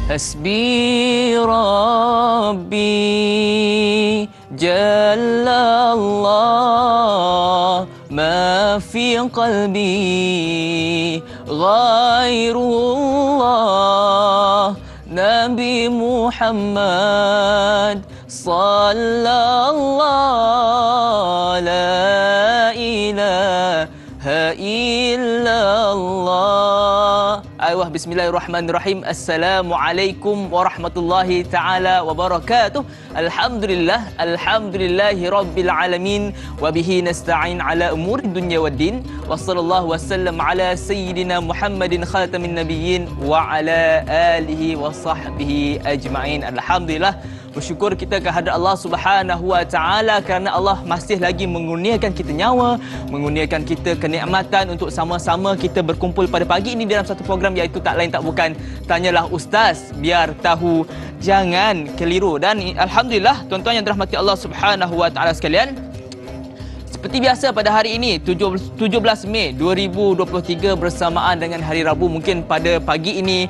Hasbi Rabbi Jalla Allah ma fi qalbi ghairullah Nabi Muhammad sallallahu la ilaha illallah. Ayuh, bismillahirrahmanirrahim. Assalamualaikum warahmatullahi taala wabarakatuh. Alhamdulillah, alhamdulillahi rabbil alamin wa bihi nasta'in ala umuri dunya waddin. Wassallallahu wasallam ala sayyidina Muhammadin khatamin nabiyyin wa ala alihi wa sahbihi ajma'in. Alhamdulillah, bersyukur kita kehadrat Allah Subhanahu wa taala kerana Allah masih lagi mengurniakan kita nyawa, mengurniakan kita kenikmatan untuk sama-sama kita berkumpul pada pagi ini dalam satu program iaitu tak lain tak bukan Tanyalah Ustaz, biar tahu jangan keliru. Dan alhamdulillah tuan-tuan yang dirahmati Allah Subhanahu wa taala sekalian, seperti biasa pada hari ini 17 Mei 2023 bersamaan dengan hari Rabu, mungkin pada pagi ini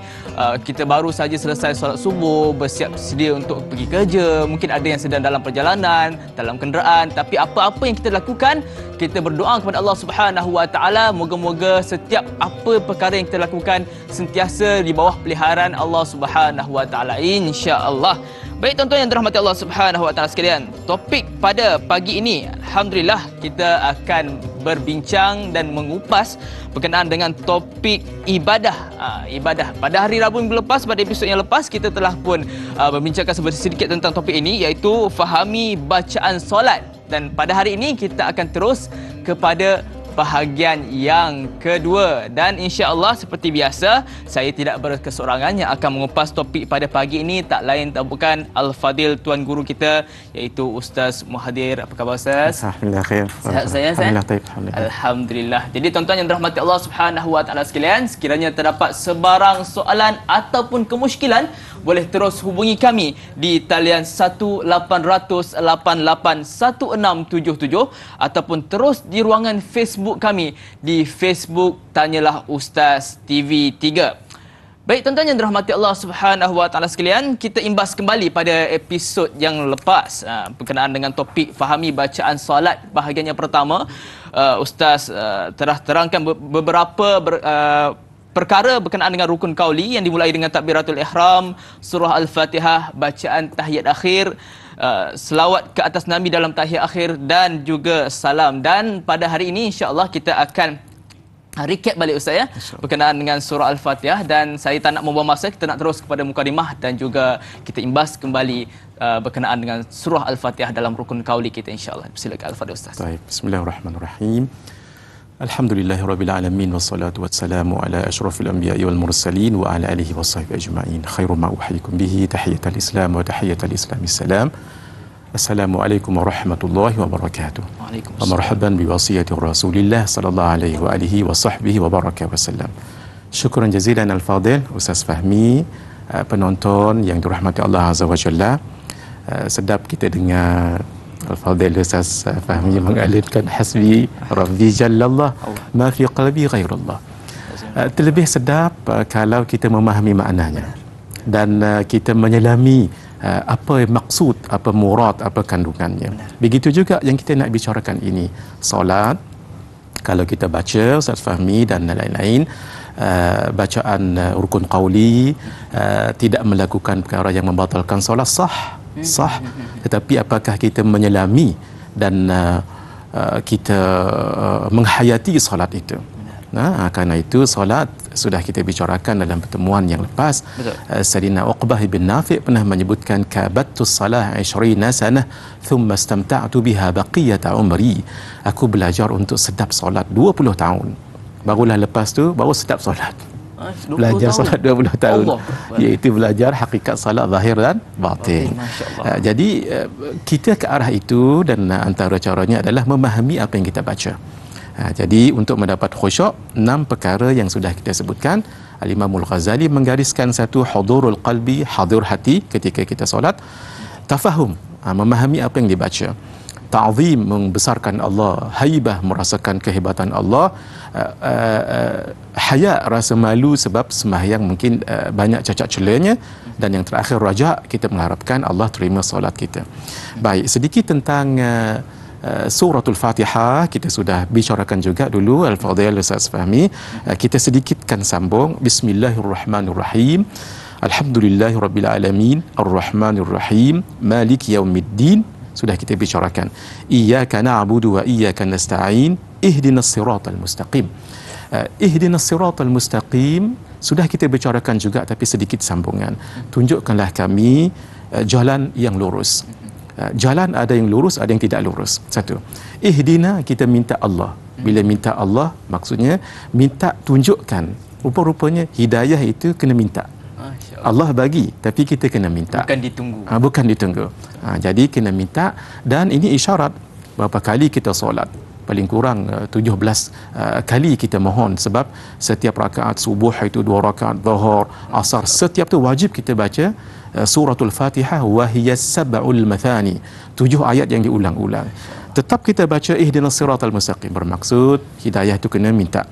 kita baru saja selesai solat subuh, bersiap sedia untuk pergi kerja, mungkin ada yang sedang dalam perjalanan, dalam kenderaan, tapi apa-apa yang kita lakukan, kita berdoa kepada Allah Subhanahu wa taala moga-moga setiap apa perkara yang kita lakukan sentiasa di bawah peliharaan Allah Subhanahu wa taala, insya-Allah. Baik tuan-tuan yang dirahmati Allah Subhanahu wa taala sekalian, topik pada pagi ini alhamdulillah kita akan berbincang dan mengupas berkenaan dengan topik ibadah. Ibadah. Pada hari Rabu minggu lepas, pada episod yang lepas, kita telah pun berbincangkan sedikit tentang topik ini iaitu fahami bacaan solat. Dan pada hari ini kita akan terus kepada bahagian yang kedua, dan insya-Allah seperti biasa saya tidak berkesorangan yang akan mengupas topik pada pagi ini, tak lain tak bukan Al-Fadil tuan guru kita iaitu Ustaz Muhadir. Apa khabar Ustaz? Alhamdulillah khair. Sihat saya? Alhamdulillah. Jadi tuan-tuan yang dirahmati Allah Subhanahu wa taala sekalian, sekiranya terdapat sebarang soalan ataupun kemusykilan, boleh terus hubungi kami di talian 1800881677 ataupun terus di ruangan Facebook kami di Facebook Tanyalah Ustaz TV3. Baik tuan-tuan yang dirahmati Allah Subhanahu wa taala sekalian, kita imbas kembali pada episod yang lepas berkenaan dengan topik fahami bacaan solat. Bahagian yang pertama, Ustaz telah terangkan beberapa perkara berkenaan dengan rukun qauli yang dimulai dengan takbiratul ihram, surah Al-Fatihah, bacaan tahiyat akhir, selawat ke atas Nabi dalam tahiyat akhir dan juga salam. Dan pada hari ini insya-Allah kita akan recap balik Ustaz ya berkenaan dengan surah Al-Fatihah, dan saya tak nak membuang masa, kita nak terus kepada mukadimah dan juga kita imbas kembali berkenaan dengan surah Al-Fatihah dalam rukun qauli kita insya-Allah. Silakan Al-Fadhil Ustaz. Baik, bismillahirrahmanirrahim. Alhamdulillahirabbil alamin wassalatu wassalamu ala asyrafil anbiya'i wal mursalin wa ala alihi washabbihi ajma'in. Khairu ma uhyikum bihi tahiyatul islam wa tahiyatul islami salam. Assalamualaikum warahmatullahi wabarakatuh. Waalaikumsalam. Wa marhaban bi wasiyati Rasulillah sallallahu alaihi wa alihi washabbihi wa baraka wasallam. Syukran jazilan al-fadil Ustaz Fahmi, penonton yang dirahmati Allah Azza wa Jalla. Sedap kita dengar Al-Fadhil Ustaz Fahmi mengalinkan hasbi Rabbi Jallallah ma fi qalbi ghairullah. Terlebih sedap kalau kita memahami maknanya dan kita menyelami apa maksud, apa murad, apa kandungannya. Begitu juga yang kita nak bicarakan ini, solat. Kalau kita baca Ustaz Fahmi dan lain-lain, bacaan rukun qauli, tidak melakukan perkara yang membatalkan solat, sah, tetapi apakah kita menyelami dan kita menghayati solat itu? Kerana itu solat sudah kita bicarakan dalam pertemuan yang lepas. Sayyidina Uqbah bin Nafi' pernah menyebutkan kabattu salah 20 sanah thumma istamta'tu biha baqiyata umri. Aku belajar untuk sedap solat 20 tahun. Barulah lepas tu baru sedap solat. Belajar solat 20 tahun, iaitu belajar hakikat salat zahir dan batin. Jadi kita ke arah itu, dan antara caranya adalah memahami apa yang kita baca. Jadi untuk mendapat khusyuk, 6 perkara yang sudah kita sebutkan. Al-Imam Al-Ghazali menggariskan satu, hudurul qalbi, hadir hati ketika kita solat. Tafahum, memahami apa yang dibaca. ta'zim, membesarkan Allah, haibah, merasakan kehebatan Allah, haya, rasa malu sebab sembahyang mungkin banyak cacat celanya, dan yang terakhir raja, kita mengharapkan Allah terima solat kita. Baik, sedikit tentang suratul Fatihah kita sudah bicarakan juga dulu, Al-Fadhil Ustaz Fahmi. Kita sedikitkan sambung. Bismillahirrahmanirrahim. Alhamdulillahirabbil alamin, arrahmanirrahim, maliki yaumiddin. Sudah kita bicarakan. Iyyaka na'budu wa iyyaka nasta'in, ihdinas siratal mustaqim. Ihdinas siratal mustaqim sudah kita bicarakan juga, tapi sedikit sambungan. Tunjukkanlah kami jalan yang lurus. Jalan ada yang lurus, ada yang tidak lurus. Satu. Ihdina, kita minta Allah. Bila minta Allah, maksudnya minta tunjukkan. Rupa-rupanya hidayah itu kena minta. Allah bagi, tapi kita kena minta. Bukan ditunggu. Bukan ditunggu. Jadi kena minta, dan ini isyarat berapa kali kita solat. Paling kurang 17 kali kita mohon, sebab setiap rakaat subuh itu 2 rakaat, zuhur, asar, setiap tu wajib kita baca suratul Fatihah, wa hiya sab'ul mathani, 7 ayat yang diulang-ulang. Tetap kita baca ihdinas siratal mustaqim, bermaksud hidayah itu kena minta.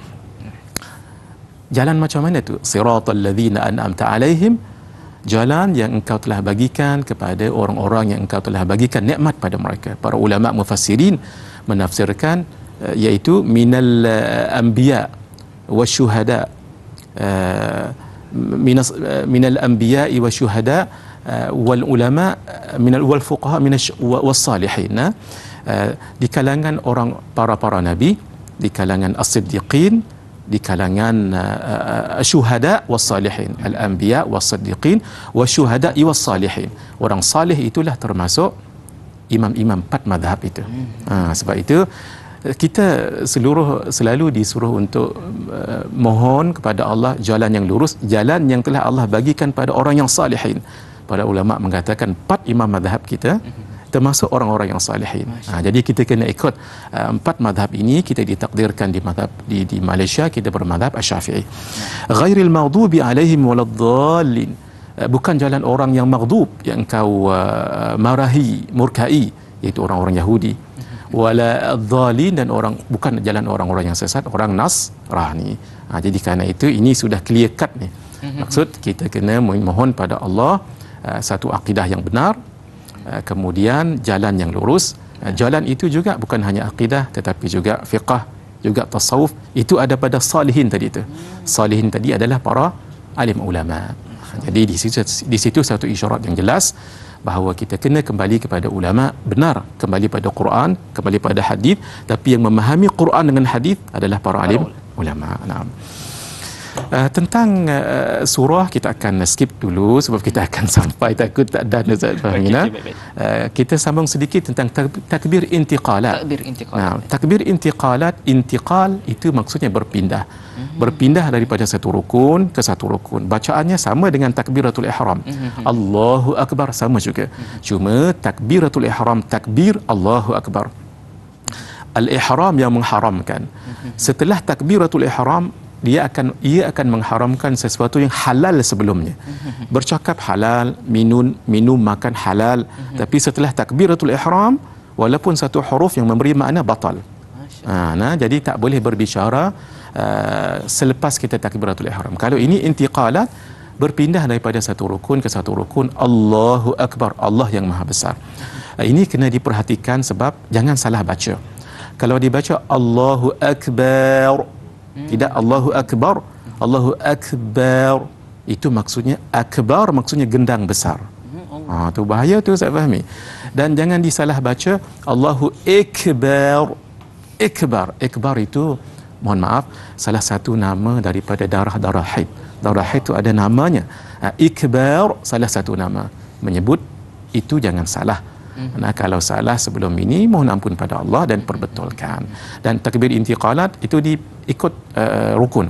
Jalan macam mana tu? Siratal ladzina an'amta alaihim, jalan yang engkau telah bagikan kepada orang-orang yang engkau telah bagikan nikmat pada mereka. Para ulama mufassirin menafsirkan iaitu minal anbiya wasyuhada, minal anbiya wasyuhada wal ulama minal wal fuqaha was salihin. Di kalangan orang para nabi, di kalangan as-siddiqin, di kalangan syuhada was salihin, al-anbiya was siddiqin wasyuhada was salihin. Orang salih itulah termasuk imam-imam 4 mazhab itu. Sebab itu kita selalu disuruh untuk mohon kepada Allah jalan yang lurus, jalan yang telah Allah bagikan pada orang yang salihin. Para ulama mengatakan 4 imam mazhab kita termasuk orang-orang yang salihin. Jadi kita kena ikut 4 mazhab ini. Kita ditakdirkan di mazhab di Malaysia, kita bermazhab Asy-Syafi'i. Ghairil maghdubi alaihim waladdallin, bukan jalan orang yang maghdub, yang kau marahi, murkai, iaitu orang-orang Yahudi. Wala dzalin, dan bukan jalan orang-orang yang sesat, orang Nasrani. Jadi kerana itu ini sudah clear cut ni. Maksud kita kena mohon pada Allah satu akidah yang benar, kemudian jalan yang lurus. Jalan itu juga bukan hanya akidah, tetapi juga fiqh, juga tasawuf. Itu ada pada salihin tadi itu. Salihin tadi adalah para alim ulama. Jadi di situ satu isyarat yang jelas bahawa kita kena kembali kepada ulama, benar kembali pada Quran, kembali pada hadis, tapi yang memahami Quran dengan hadis adalah para alim ulama. Tentang surah kita akan skip dulu sebab kita akan sampai takut tak ada Ustaz Fahmina. Kita sambung sedikit tentang takbir intiqalat. Takbir intiqalat, intiqal itu maksudnya berpindah. Berpindah daripada satu rukun ke satu rukun. Bacaannya sama dengan takbiratul ihram. Allahu akbar sama juga. Cuma takbiratul ihram takbir Allahu akbar. Al-ihram yang mengharamkan. Setelah takbiratul ihram ia akan mengharamkan sesuatu yang halal sebelumnya. Bercakap halal, minum makan halal, tapi setelah takbiratul ihram walaupun satu huruf yang memberi makna batal. Jadi tak boleh berbicara selepas kita takbiratul ihram. Kalau ini intiqalat, berpindah daripada satu rukun ke satu rukun, Allahu akbar, Allah yang maha besar. Ini kena diperhatikan sebab jangan salah baca. Kalau dibaca Allahu akbar, tidak Allahu akbar, Allahu akbar, itu maksudnya akbar, maksudnya gendang besar. Tu bahaya tu, saya fahami. Dan jangan disalah baca Allahu akbar. Akbar itu, mohon maaf, salah satu nama daripada darah haid. Darah haid itu ada namanya. Ikbar salah satu nama. Menyebut itu jangan salah. Kalau salah sebelum ini, mohon ampun pada Allah dan perbetulkan. Dan takbir intiqalat itu diikut rukun.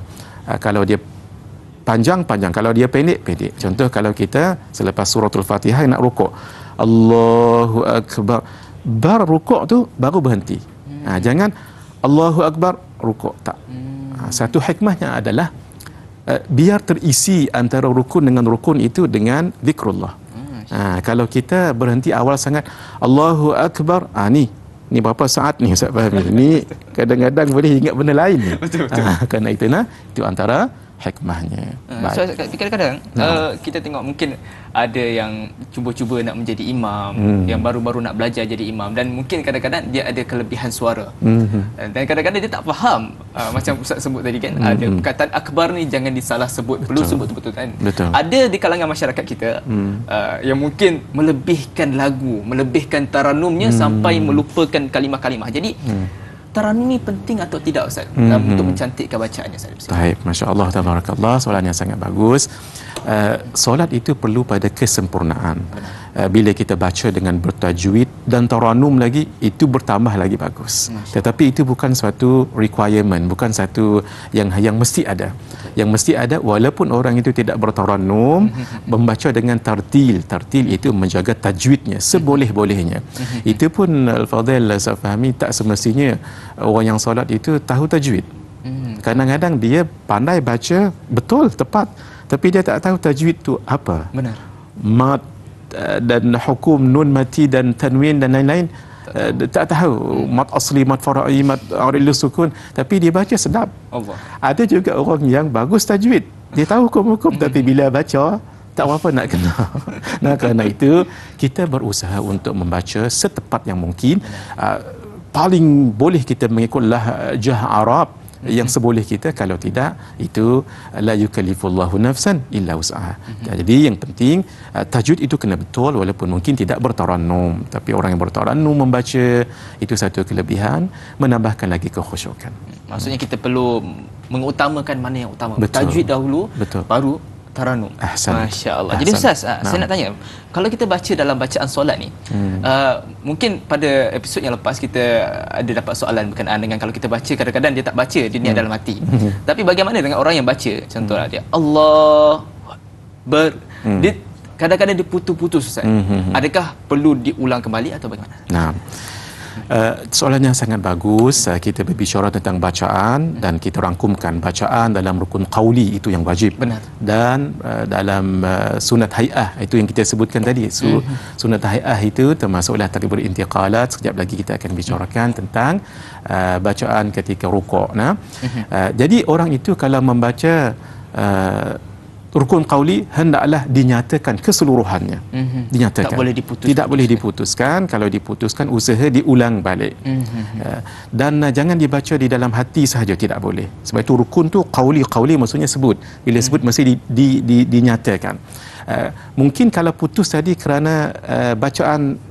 Kalau dia panjang, kalau dia pendek. Contoh kalau kita selepas suratul Fatihah nak rukuk, Allahu akbar, baru rukuk tu baru berhenti. Jangan Allahu akbar rukuk, tak. Satu hikmahnya adalah biar terisi antara rukun dengan rukun itu dengan zikrullah. Kalau kita berhenti awal sangat Allahu akbar, ni ni berapa saat ni Ustaz Fahmi? Ni kadang-kadang boleh ingat benda lain ni. Betul. Kerana itu antara hikmahnya. So, kadang-kadang kita tengok mungkin ada yang cuba-cuba nak menjadi imam, yang baru-baru nak belajar jadi imam, dan mungkin kadang-kadang dia ada kelebihan suara. Dan kadang-kadang dia tak faham, macam Ustaz sebut tadi kan, ada perkataan akbar ni jangan disalah sebut, perlu sebut betul-betul kan. Betul. Ada di kalangan masyarakat kita yang mungkin melebihkan lagu, melebihkan taranumnya sampai melupakan kalimah-kalimah. Jadi taranum ni penting atau tidak Ustaz untuk mencantikkan bacaannya Ustaz? Baik, masya-Allah, tabarakallah, soalan yang sangat bagus. Solat itu perlu pada kesempurnaan. Bila kita baca dengan bertajwid dan taranum lagi, itu bertambah lagi bagus. Tetapi itu bukan suatu requirement, bukan satu yang mesti ada. Yang mesti ada, walaupun orang itu tidak bertaranum, membaca dengan tartil. Tartil itu menjaga tajwidnya seboleh-bolehnya. Itu pun Al-Fadhil Ustaz Fahmi, tak semestinya orang yang solat itu tahu tajwid. Kadang-kadang dia pandai baca betul, tepat, tapi dia tak tahu tajwid tu apa. Benar. Mat dan hukum nun mati dan tanwin dan lain-lain, tak tahu. Mat asli, mat fara'i, mat arid sukun, tapi dia baca sedap. Allah. Ada juga orang yang bagus tajwid, dia tahu hukum-hukum, tapi bila baca tak apa nak kena. Nah, kerana itu kita berusaha untuk membaca setepat yang mungkin. Paling boleh kita mengikut lahjah Arab yang seboleh kita, kalau tidak itu la yukallifullahu nafsan illa wus'aha. Jadi yang penting tajwid itu kena betul, walaupun mungkin tidak bertarannum, tapi orang yang bertarannum membaca itu satu kelebihan, menambahkan lagi kekhusyukan. Maksudnya kita perlu mengutamakan mana yang utama. Betul. Tajwid dahulu, betul, baru taranum. Masya-Allah. Jadi Ustaz, saya nak tanya, kalau kita baca dalam bacaan solat ni, mungkin pada episod yang lepas kita ada dapat soalan berkenaan dengan kalau kita baca, kadang-kadang dia tak baca, dia niat dalam hati. Tapi bagaimana dengan orang yang baca, contohlah dia Allah dia kadang-kadang dia putus-putus Ustaz. Adakah perlu diulang kembali atau bagaimana? Nah, soalan yang sangat bagus. Kita berbicara tentang bacaan dan kita rangkumkan bacaan dalam rukun qauli itu yang wajib. Benar. Dan dalam sunat hai'ah itu yang kita sebutkan tadi. Sunat hai'ah itu termasuklah takbir intiqalat. Sekejap lagi kita akan bicarakan tentang bacaan ketika rukuk. Jadi orang itu kalau membaca rukun qauli hendaklah dinyatakan keseluruhannya. Dinyatakan. Tak boleh diputuskan. Tidak boleh diputuskan. Kalau diputuskan, usaha diulang balik. Dan jangan dibaca di dalam hati sahaja, tidak boleh. Sebab itu rukun tu qauli maksudnya sebut. Bila sebut mesti dinyatakan. Mungkin kalau putus tadi kerana bacaan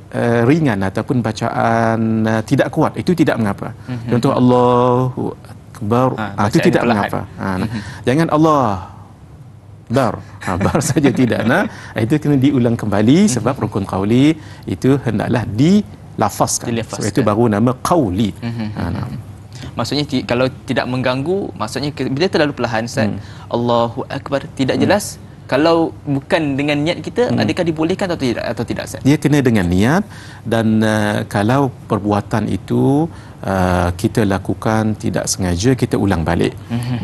ringan ataupun bacaan tidak kuat, itu tidak mengapa. Contoh Allahu Akbar, itu tidak mengapa. Jangan Allah bar saja tidak. Itu kena diulang kembali, sebab rukun qauli itu hendaklah dilafazkan. Sebab itu baru nama qauli. Maksudnya kalau tidak mengganggu, maksudnya bila terlalu perlahan Ustaz, Allahu Akbar tidak jelas, kalau bukan dengan niat kita, adakah dibolehkan atau tidak Ustaz? Dia kena dengan niat, dan kalau perbuatan itu kita lakukan tidak sengaja, kita ulang balik.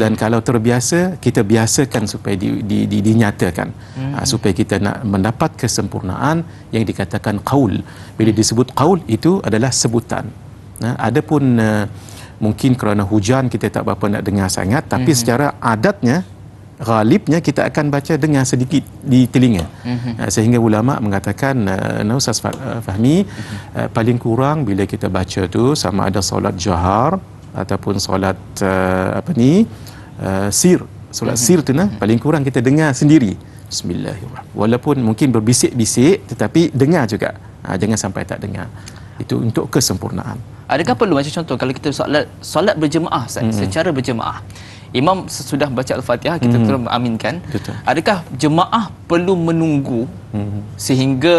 Dan kalau terbiasa, kita biasakan supaya dinyatakan, supaya kita nak mendapat kesempurnaan yang dikatakan qaul. Bila disebut qaul, itu adalah sebutan. Adapun mungkin kerana hujan kita tak berapa nak dengar sangat, tapi secara adatnya, ghalibnya kita akan baca dengan sedikit di telinga. Sehingga ulama mengatakan, Ustaz Fahmi, paling kurang bila kita baca tu, sama ada solat jahar ataupun solat sir. Solat sir tu paling kurang kita dengar sendiri. Bismillahirrahmanirrahim. Walaupun mungkin berbisik-bisik, tetapi dengar juga. Jangan sampai tak dengar. Itu untuk kesempurnaan. Adakah perlu, macam contoh kalau kita solat berjemaah secara berjemaah, imam sesudah baca Al-Fatihah kita terus mengaminkan. Betul. Adakah jemaah perlu menunggu sehingga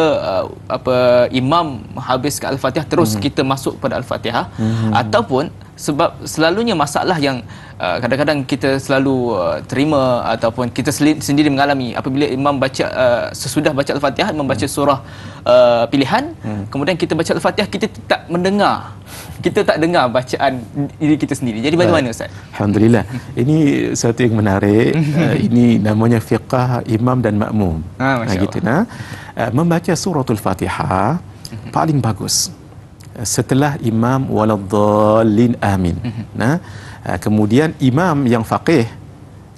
imam habiskan Al-Fatihah terus kita masuk pada Al-Fatihah, ataupun sebab selalunya masalah yang kadang-kadang kita selalu terima ataupun kita sendiri mengalami, apabila imam baca sesudah baca Al-Fatihah membaca surah pilihan, kemudian kita baca Al-Fatihah, kita tak mendengar, kita tak dengar bacaan diri kita sendiri. Jadi bagaimana Ustaz? Alhamdulillah. Ini satu yang menarik. Ini namanya fiqh imam dan makmum. Gitu nah. Membaca suratul Fatihah paling bagus. setelah imam waladdallin amin. Nah, kemudian imam yang faqih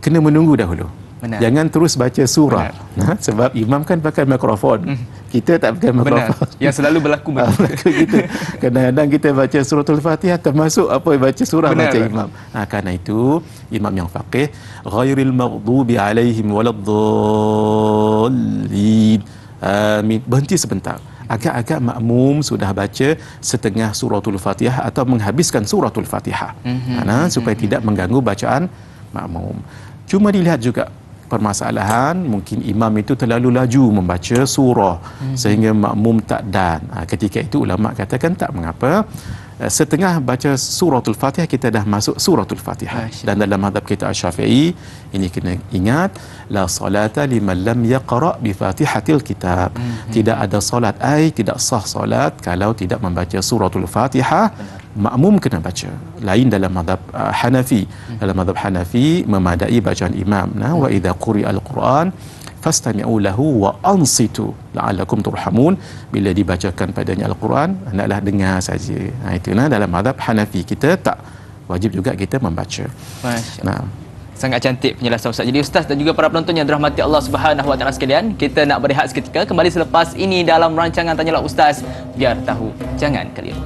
kena menunggu dahulu. Benar. Jangan terus baca surah. Nah, sebab imam kan pakai mikrofon. Kita tak pakai mikrofon. Benar. Yang selalu berlaku Berlaku gitu. Kadang-kadang kita baca suratul Fatihah termasuk apa baca surah. Benar. Baca imam. Karena itu imam yang faqih, ghairil maghdubi alaihim waladdallin amin. Berhenti sebentar. Agak-agak makmum sudah baca setengah suratul Fatihah atau menghabiskan suratul Fatihah. Supaya tidak mengganggu bacaan makmum. Cuma dilihat juga permasalahan, mungkin imam itu terlalu laju membaca surah sehingga makmum tak dan. Ketika itu ulama katakan tak mengapa, setengah baca suratul Fatihah kita dah masuk suratul Fatihah. Dan dalam mazhab kita Syafi'i, ini kena ingat, la salata liman lam yaqra bi Fatihatil kitab. Tidak ada solat, tidak sah solat kalau tidak membaca suratul Fatihah. Makmum kena baca. Lain dalam mazhab Hanafi. Dalam mazhab Hanafi memadai bacaan imam. Wa idza quri'al Quran fastami'u lahu wa ansitu la'allakum turhamun. Bila dibacakan padanya Al-Quran, hendaklah dengar saja. Itu dalam mazhab Hanafi. Kita tak wajib juga kita membaca. Masya-Allah. Sangat cantik penjelasan Ustaz. Jadi Ustaz dan juga para penonton yang dirahmati Allah Subhanahu Wa Taala sekalian, kita nak berehat seketika, kembali selepas ini dalam rancangan Tanyalah Ustaz, biar tahu jangan keliru.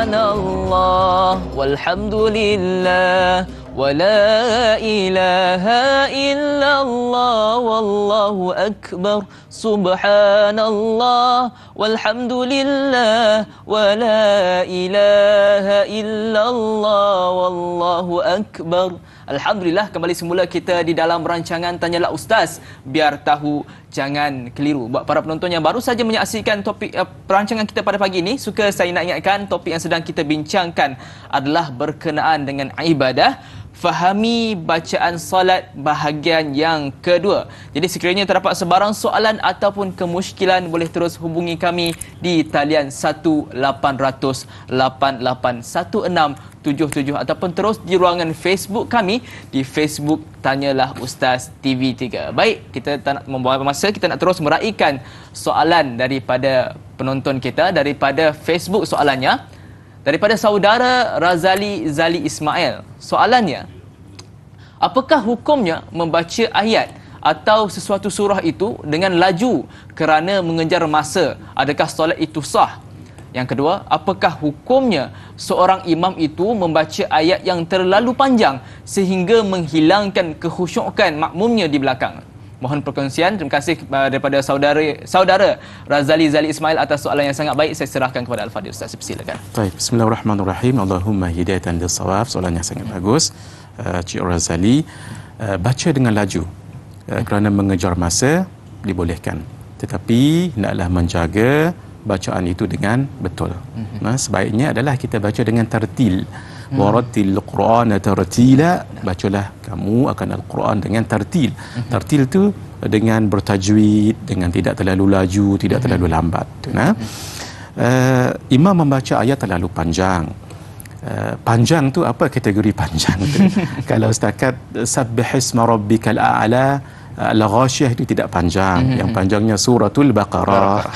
Subhanallah walhamdulillah ولا إله إلا الله والله أكبر سبحان الله والحمد لله ولا إله إلا الله والله أكبر. Alhamdulillah, kembali semula kita di dalam rancangan Tanyalah Ustaz, biar tahu jangan keliru. Buat para penonton yang baru saja menyaksikan topik perancangan kita pada pagi ini, suka saya nak ingatkan topik yang sedang kita bincangkan adalah berkenaan dengan ibadah. Fahami bacaan solat bahagian yang kedua. Jadi sekiranya terdapat sebarang soalan ataupun kemusykilan, boleh terus hubungi kami di talian 1-800-881677 ataupun terus di ruangan Facebook kami di Facebook Tanyalah Ustaz TV3. Baik, kita tak nak membuang masa, kita nak terus meraihkan soalan daripada penonton kita daripada Facebook. Soalannya daripada saudara Razali Zali Ismail. Soalannya, apakah hukumnya membaca ayat atau sesuatu surah itu dengan laju kerana mengejar masa? Adakah solat itu sah? Yang kedua, apakah hukumnya seorang imam itu membaca ayat yang terlalu panjang sehingga menghilangkan kekhusyukan makmumnya di belakang? Mohon perkongsian. Terima kasih daripada saudara Razali Zali Ismail atas soalan yang sangat baik. Saya serahkan kepada Al-Fadhil Ustaz. Silakan. Baik, bismillahirrahmanirrahim. Allahumma hidayatan lis-shawab. Soalan yang sangat bagus, Cik Razali. Baca dengan laju kerana mengejar masa dibolehkan, tetapi hendaklah menjaga bacaan itu dengan betul. Sebaiknya adalah kita baca dengan tartil. Warattil Qur'ana tartila, bacalah kamu akan Al-Quran dengan tartil. Tartil tu dengan bertajwid, dengan tidak terlalu laju, tidak terlalu lambat. Imam membaca ayat terlalu panjang. Panjang tu apa kategori panjang tu? Kalau setakat sabbihisma rabbikal a'la, al-Ghasyiyah itu tidak panjang. Yang panjangnya suratul Baqarah,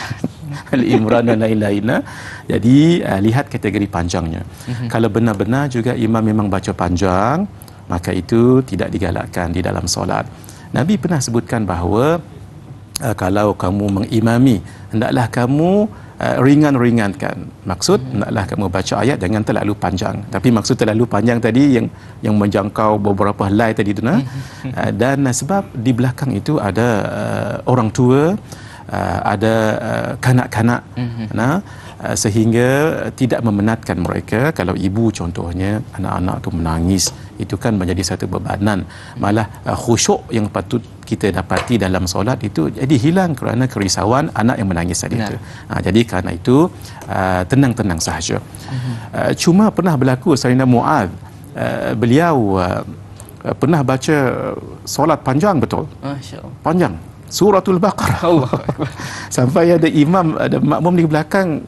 Al-Imran dan lain-lainnya. Jadi lihat kategori panjangnya. Kalau benar-benar juga imam memang baca panjang, maka itu tidak digalakkan di dalam solat. Nabi pernah sebutkan bahawa kalau kamu mengimami, hendaklah kamu ringan-ringankan. Maksud hendaklah kamu baca ayat jangan terlalu panjang. Tapi maksud terlalu panjang tadi yang menjangkau beberapa helai tadi tu. Dan sebab di belakang itu ada orang tua, ada kanak-kanak, sehingga tidak memenatkan mereka. Kalau ibu contohnya anak-anak tu menangis, itu kan menjadi satu bebanan, malah khusyuk yang patut kita dapati dalam solat itu jadi hilang kerana kerisauan anak yang menangis tadi itu. Jadi kerana itu tenang-tenang sahaja. Cuma pernah berlaku Sayyidina Mu'adz beliau pernah baca solat panjang betul. Masya-Allah. Panjang. Suratul Baqarah. Allah. Sampai ada imam, ada makmum di belakang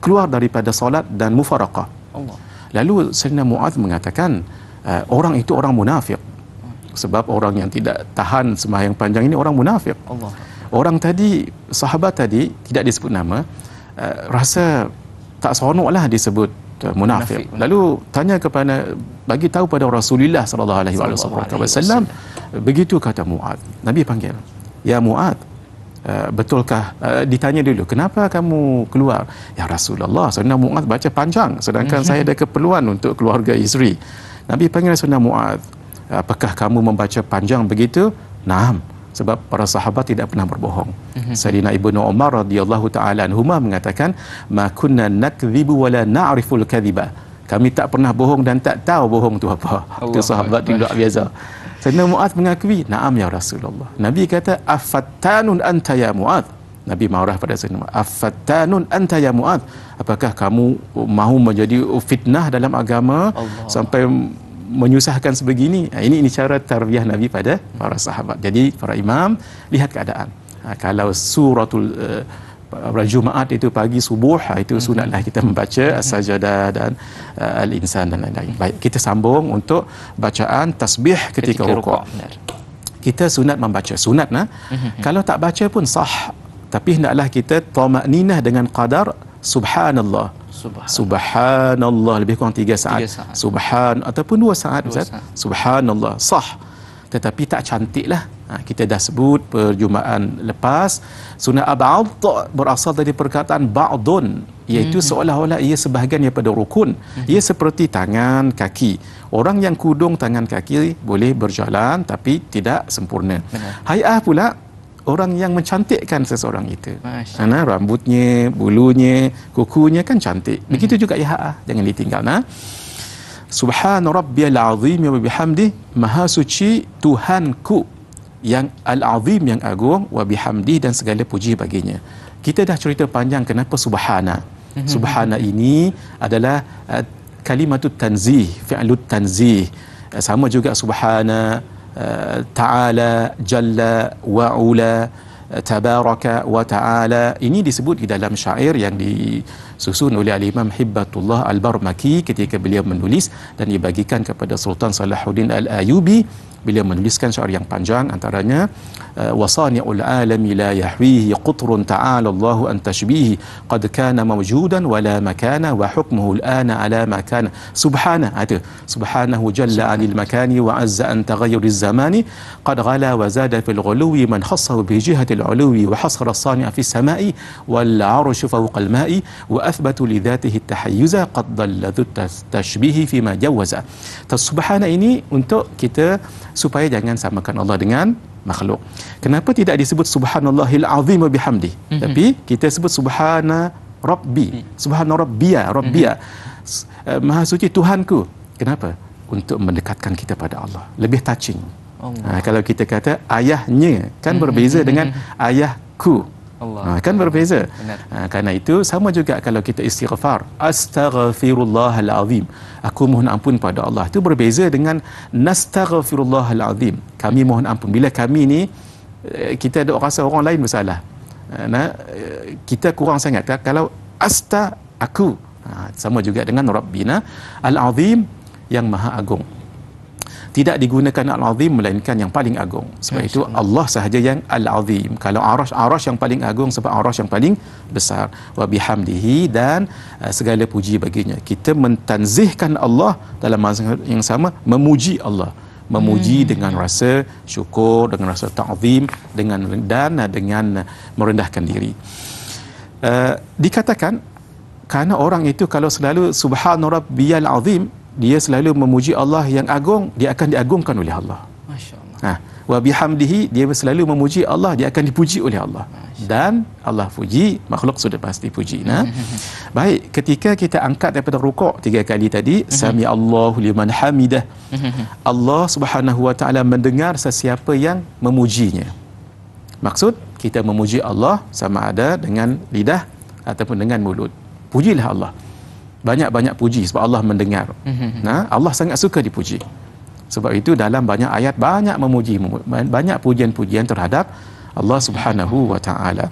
keluar daripada solat dan mufaraqah. Allah. Lalu Sayyidina Mu'adz mengatakan, orang itu orang munafik. Sebab orang yang tidak tahan sembahyang panjang ini orang munafik. Allah. Orang tadi, sahabat tadi, tidak disebut nama, rasa tak seronoklah disebut munafik. Lalu tanya kepada, bagi tahu pada Rasulullah sallallahu alaihi wasallam, begitu kata Mu'adz. Nabi panggil, "Ya Mu'adz, betulkah?" Ditanya dulu, "Kenapa kamu keluar?" "Ya Rasulullah, Sayyidina Mu'adz baca panjang, sedangkan saya ada keperluan untuk keluarga isteri." Nabi panggil Sayyidina Mu'adz, "Apakah kamu membaca panjang begitu?" "Naam." Sebab para sahabat tidak pernah berbohong. Sayyidina Ibnu Umar radhiyallahu taala anhuma mengatakan, "Ma kunna nakdzibu wa la na'riful kadhiba." Kami tak pernah bohong dan tak tahu bohong tu apa. Itu sahabat luar biasa. Sayyidina Mu'adz mengakui, "Na'am ya Rasulullah." Nabi kata, "Afattanun anta ya Mu'adz." Nabi marah pada Sayyidina Mu'adz, "Afattanun anta ya Mu'adz." Apakah kamu mahu menjadi fitnah dalam agama sampai menyusahkan sebegini? Ini cara tarbiyah Nabi pada para sahabat. Jadi para imam lihat keadaan. Kalau suratul Jumaat itu pagi subuh, itu sunatlah kita membaca As-Sajdah dan Al-Insan dan lain-lain. Baik, kita sambung untuk bacaan tasbih ketika rukuk. Kita sunat membaca sunat kalau tak baca pun sah, tapi hendaklah kita tamakninah dengan qadar subhanallah. Subhanallah lebih kurang 3 saat. Ataupun 2 saat Ustaz. Subhanallah sah. Tetapi tak cantiklah. Kita dah sebut perjumpaan lepas, sunat ab'ad berasal dari perkataan ba'dun, iaitu seolah-olah ia sebahagian daripada rukun. Ia seperti tangan kaki. Orang yang kudung tangan kaki boleh berjalan tapi tidak sempurna. Hai'ah pula orang yang mencantikkan seseorang itu. Karena rambutnya, bulunya, kukunya kan cantik. Begitu juga iha'ah, jangan ditinggal. Subhana rabbiyal azim wa bihamdih, maha suci Tuhanku yang al-azim, yang agung, wa bihamdih, dan segala puji baginya. Kita dah cerita panjang kenapa subhana. Subhana ini adalah kalimatut tanzih, fi'lut tanzih. Sama juga subhana, ta'ala, jalla, wa'ula, tabaraka wa ta'ala. Ini disebut di dalam syair yang disusun oleh Al-Imam Hibbatullah Al-Barmaki ketika beliau menulis dan dibagikan kepada Sultan Salahuddin Al-Ayubi. Beliau menuliskan syair yang panjang, antaranya wasani'ul alami la yahwihi qutrun ta'ala Allahu an tashbihi qad kana mawjudan wa la makana wa hukmuhu al-ana ala makana subhana. Itu subhanahu jalla 'anil makani wa 'azza an taghayyuriz zamani qad ghala wa zada fil ghuluwi man khassahu bi jihatil 'uluwi wa hasara as-sani'a fis sama'i wal 'arshu fawqa al-ma'i wa athbatu li dhatihi at-tahayyuza qad dalla tashbihi fi ma jawaza. Subhana ini untuk kita supaya jangan samakan Allah dengan makhluk. Kenapa tidak disebut subhanallahil azim wa bihamdi, tapi kita sebut subhana rabbi, subhana rabbiya, maha suci Tuhanku. Kenapa? Untuk mendekatkan kita pada Allah, lebih touching. Kalau kita kata ayahnya kan berbeza dengan ayahku. Kan berbeza. Karena itu sama juga kalau kita istighfar, astaghfirullahal azim, aku mohon ampun pada Allah, itu berbeza dengan nastaghfirullahal azim, kami mohon ampun. Bila kami ni kita ada rasa orang lain bersalah, kita kurang sangat. Kalau aku, sama juga dengan Rabbina al-azim, yang maha agung. Tidak digunakan al-azim melainkan yang paling agung. Sebab itu Allah sahaja yang al-azim. Kalau arash yang paling agung, sebab arash yang paling besar. Wa bihamdihi, dan segala puji baginya. Kita mentanzihkan Allah dalam masa yang sama memuji Allah. Memuji dengan rasa syukur, dengan rasa ta'zim, dengan merendahkan diri. Dikatakan kerana orang itu kalau selalu subhana rabbiyal azim, dia selalu memuji Allah yang agung, dia akan diagungkan oleh Allah. Masya-Allah. Wa bihamdihi, dia selalu memuji Allah, dia akan dipuji oleh Allah. Dan Allah puji, makhluk sudah pasti puji. Baik, ketika kita angkat daripada rukuk 3 kali tadi, sami Allahu liman hamidah, Allah Subhanahu wa taala mendengar sesiapa yang memujinya. Maksud kita memuji Allah sama ada dengan lidah ataupun dengan mulut. Pujilah Allah. banyak-banyak puji sebab Allah mendengar. Nah, Allah sangat suka dipuji. Sebab itu dalam banyak ayat banyak memuji, banyak pujian-pujian terhadap Allah Subhanahu wa taala.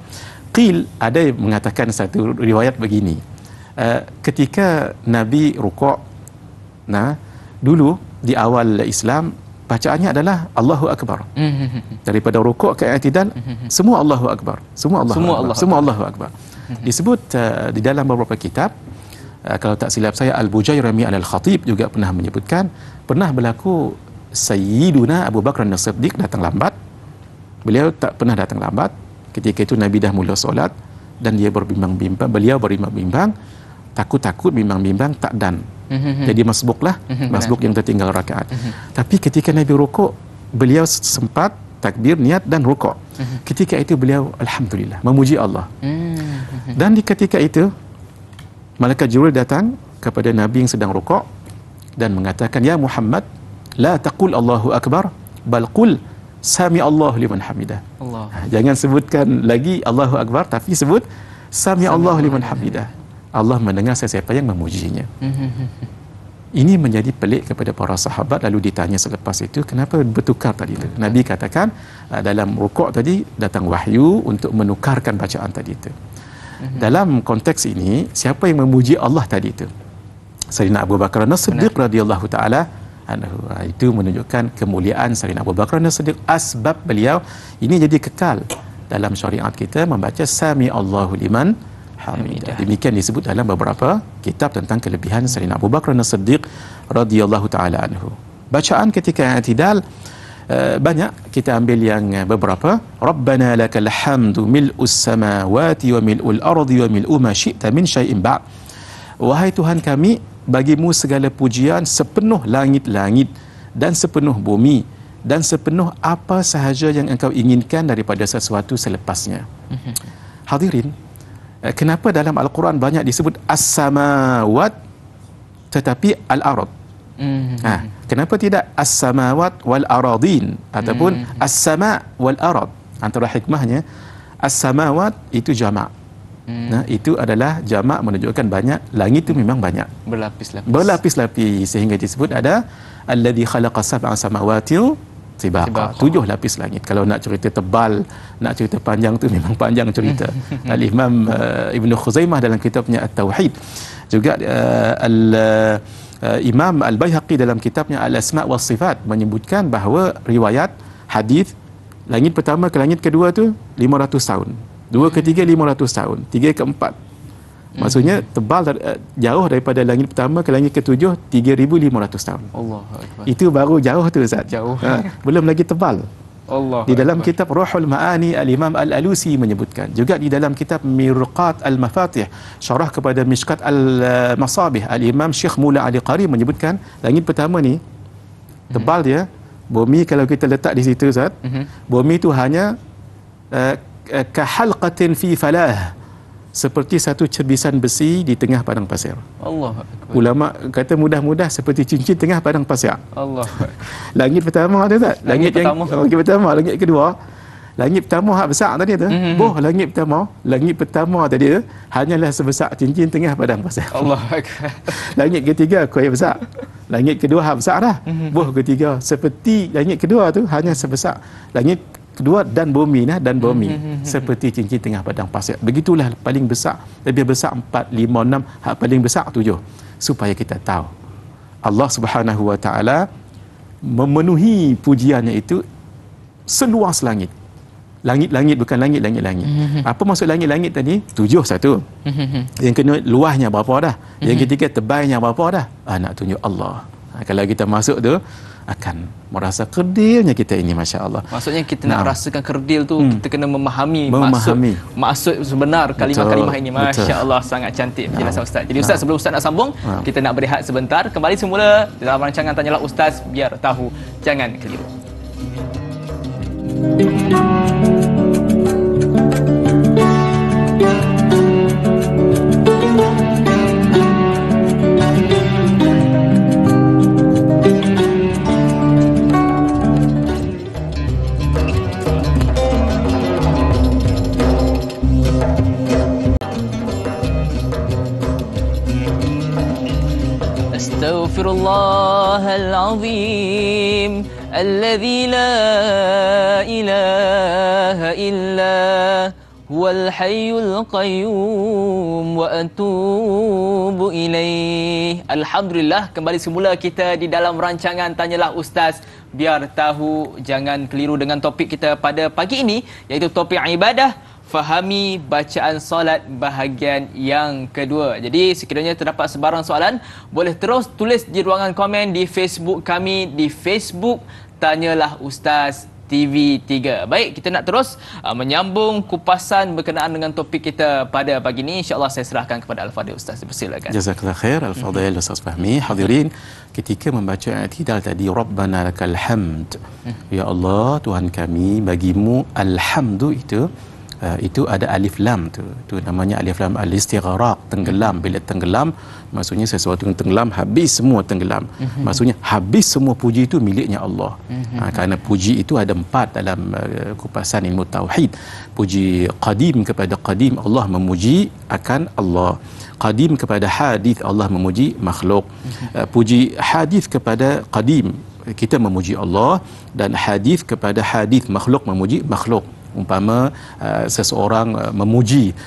Qil, ada yang mengatakan satu riwayat begini. Ketika Nabi rukuk, nah, dulu di awal Islam bacaannya adalah Allahu Akbar. Daripada rukuk ke i'tidal, semua Allahu Akbar. Semua Allahu Akbar. Disebut di dalam beberapa kitab, kalau tak silap saya, Al-Bujairami Al-Khatib juga pernah menyebutkan, pernah berlaku Sayyiduna Abu Bakar As-Siddiq datang lambat. Beliau tak pernah datang lambat. Ketika itu Nabi dah mula solat dan dia berbimbang-bimbang, beliau berbimbang-bimbang, takut-takut bimbang-bimbang tak dan. Jadi masbuklah, masbuk yang tertinggal rakaat. Tapi ketika Nabi rukuk, beliau sempat takbir, niat dan rukuk. Ketika itu beliau alhamdulillah memuji Allah. Dan di ketika itu malaikat Jibril datang kepada Nabi yang sedang rukuk dan mengatakan, ya Muhammad, la taqul Allahu Akbar, bal qul sami Allahu liman hamidah. Allah. Jangan sebutkan lagi Allahu Akbar, tapi sebut sami Allahu liman hamidah. Allah mendengar sesiapa yang memujinya. Ini menjadi pelik kepada para sahabat. Lalu ditanya selepas itu, kenapa bertukar tadi itu? Nabi katakan dalam rukuk tadi datang wahyu untuk menukarkan bacaan tadi itu. Dalam konteks ini, siapa yang memuji Allah tadi itu? Sayyidina Abu Bakar As-Siddiq radhiyallahu taala anhu. Itu menunjukkan kemuliaan Sayyidina Abu Bakar As-Siddiq. Asbab beliau ini jadi kekal dalam syariat kita membaca sami Allahu liman hamidah. Demikian disebut dalam beberapa kitab tentang kelebihan Sayyidina Abu Bakar As-Siddiq radhiyallahu taala anhu. Bacaan ketika i'tidal banyak, kita ambil yang beberapa. Rabbana lakal hamdu mil'us samawati wa mil'ul ardi wa mil'u ma syi'ta min syai'in ba'd. Wahai Tuhan kami, bagimu segala pujian sepenuh langit-langit dan sepenuh bumi dan sepenuh apa sahaja yang engkau inginkan daripada sesuatu selepasnya. Hadirin, kenapa dalam Al-Quran banyak disebut as-samawat tetapi al-arad? Kenapa tidak as-samawat wal aradin ataupun as-sama wal arad? Antara hikmahnya, as-samawat itu jamak. Nah, itu adalah jamak menunjukkan banyak. Langit itu memang banyak, berlapis-lapis, sehingga disebut ada alladzi khalaqa sab'a samawatil tibaqa, 7 lapis langit. Kalau nak cerita tebal, nak cerita panjang tu memang panjang cerita. Al-Imam Ibn Khuzaimah dalam kitabnya At-Tauhid, juga Imam Al-Baihaqi dalam kitabnya Al-Asma' was Sifat menyebutkan bahawa riwayat hadis langit pertama ke langit kedua tu 500 tahun, 2 ke 3 500 tahun, 3 ke 4. Maksudnya tebal jauh daripada langit pertama ke langit ke-7 3,500 tahun. Allahu Akbar. Itu baru jauh tu Ustaz. Jauh. Belum lagi tebal. Allah. Di dalam kitab Ruhul Ma'ani, Al-Imam Al-Alusi menyebutkan, juga di dalam kitab Mirqat Al-Mafatih, syarah kepada Mishkat Al-Masabih, Al-Imam Syekh Mula Ali Qari menyebutkan langit pertama ni tebal dia. Bumi kalau kita letak di situ Ustaz, bumi tu hanya kahalqatin fi falah, seperti satu cebisan besi di tengah padang pasir. Allah Akbar. Ulama kata mudah-mudah seperti cincin tengah padang pasir. Allah. Langit pertama tu tak? Langit pertama, langit kedua. Langit pertama hak besar tadi tu. Langit pertama tadi tu hanyalah sebesar cincin tengah padang pasir. Allah Akbar. Langit ketiga kuih besar. Langit kedua hak besar dah. Ketiga seperti langit kedua tu hanya sebesar langit kedua dan bumi seperti cincin tengah padang pasir. Begitulah paling besar, lebih besar 4, 5, 6, hak paling besar 7. Supaya kita tahu Allah Subhanahu wa taala memenuhi pujiannya itu seluas langit. Langit-langit bukan langit-langit. Apa maksud langit-langit tadi? 7 satu. Yang kedua luasnya berapa dah? Yang ketiga tebalnya berapa dah? Nak tunjuk Allah. Kalau kita masuk tu akan merasa kerdilnya kita ini, Masya Allah. Maksudnya kita nak rasakan kerdil tu, kita kena memahami maksud sebenar kalimah-kalimah ini. Masya Allah, sangat cantik penjelasan Ustaz. Jadi Ustaz, sebelum Ustaz nak sambung, kita nak berehat sebentar. Kembali semula dalam rancangan Tanyalah Ustaz, biar tahu, jangan keliru. Astaghfirullahal azim alladzi la ilaha illa huwal hayyul qayyum wa atubu ilaih. Alhamdulillah, kembali semula kita di dalam rancangan Tanyalah Ustaz. Biar tahu, jangan keliru dengan topik kita pada pagi ini, iaitu topik ibadah. Fahami bacaan solat bahagian yang kedua. Jadi sekiranya terdapat sebarang soalan, boleh terus tulis di ruangan komen di Facebook kami, di Facebook Tanyalah Ustaz TV3. Baik, kita nak terus menyambung kupasan berkenaan dengan topik kita pada pagi ini. InsyaAllah saya serahkan kepada Al-Fadhil Ustaz. Persilakan. Jazakallah khair Al-Fadhil Ustaz Fahmi. Hadirin, ketika membaca i'tidal tadi, Rabbana lakal hamd. Ya Allah, Tuhan kami, bagimu alhamdu itu ada alif lam tu. Tu namanya alif lam al-istighraq, tenggelam. Bila tenggelam, maksudnya sesuatu yang tenggelam, habis semua tenggelam. Maksudnya habis semua puji itu miliknya Allah. Kerana puji itu ada 4 dalam kupasan ilmu tauhid. Puji qadim kepada qadim, Allah memuji akan Allah. Qadim kepada hadis, Allah memuji makhluk. Puji hadis kepada qadim, kita memuji Allah, dan hadis kepada hadis, makhluk memuji makhluk. Umpama seseorang memuji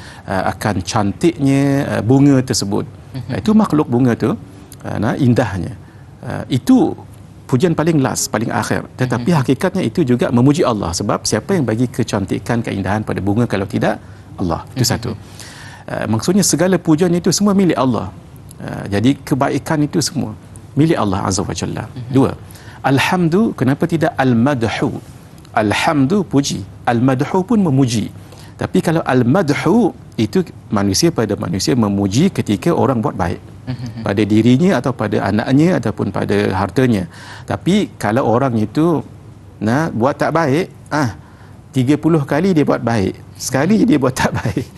akan cantiknya bunga tersebut, itu makhluk bunga tu, indahnya, itu pujian paling last, paling akhir. Tetapi hakikatnya itu juga memuji Allah, sebab siapa yang bagi kecantikan, keindahan pada bunga kalau tidak Allah? Itu satu. Maksudnya segala pujian itu semua milik Allah. Jadi kebaikan itu semua milik Allah Azza wa Jalla. 2. Alhamdu, kenapa tidak al-madhu? Alhamdu puji, al-madhu pun memuji. Tapi kalau al-madhu itu manusia pada manusia memuji ketika orang buat baik pada dirinya atau pada anaknya ataupun pada hartanya. Tapi kalau orang itu buat tak baik, 30 kali dia buat baik, sekali dia buat tak baik,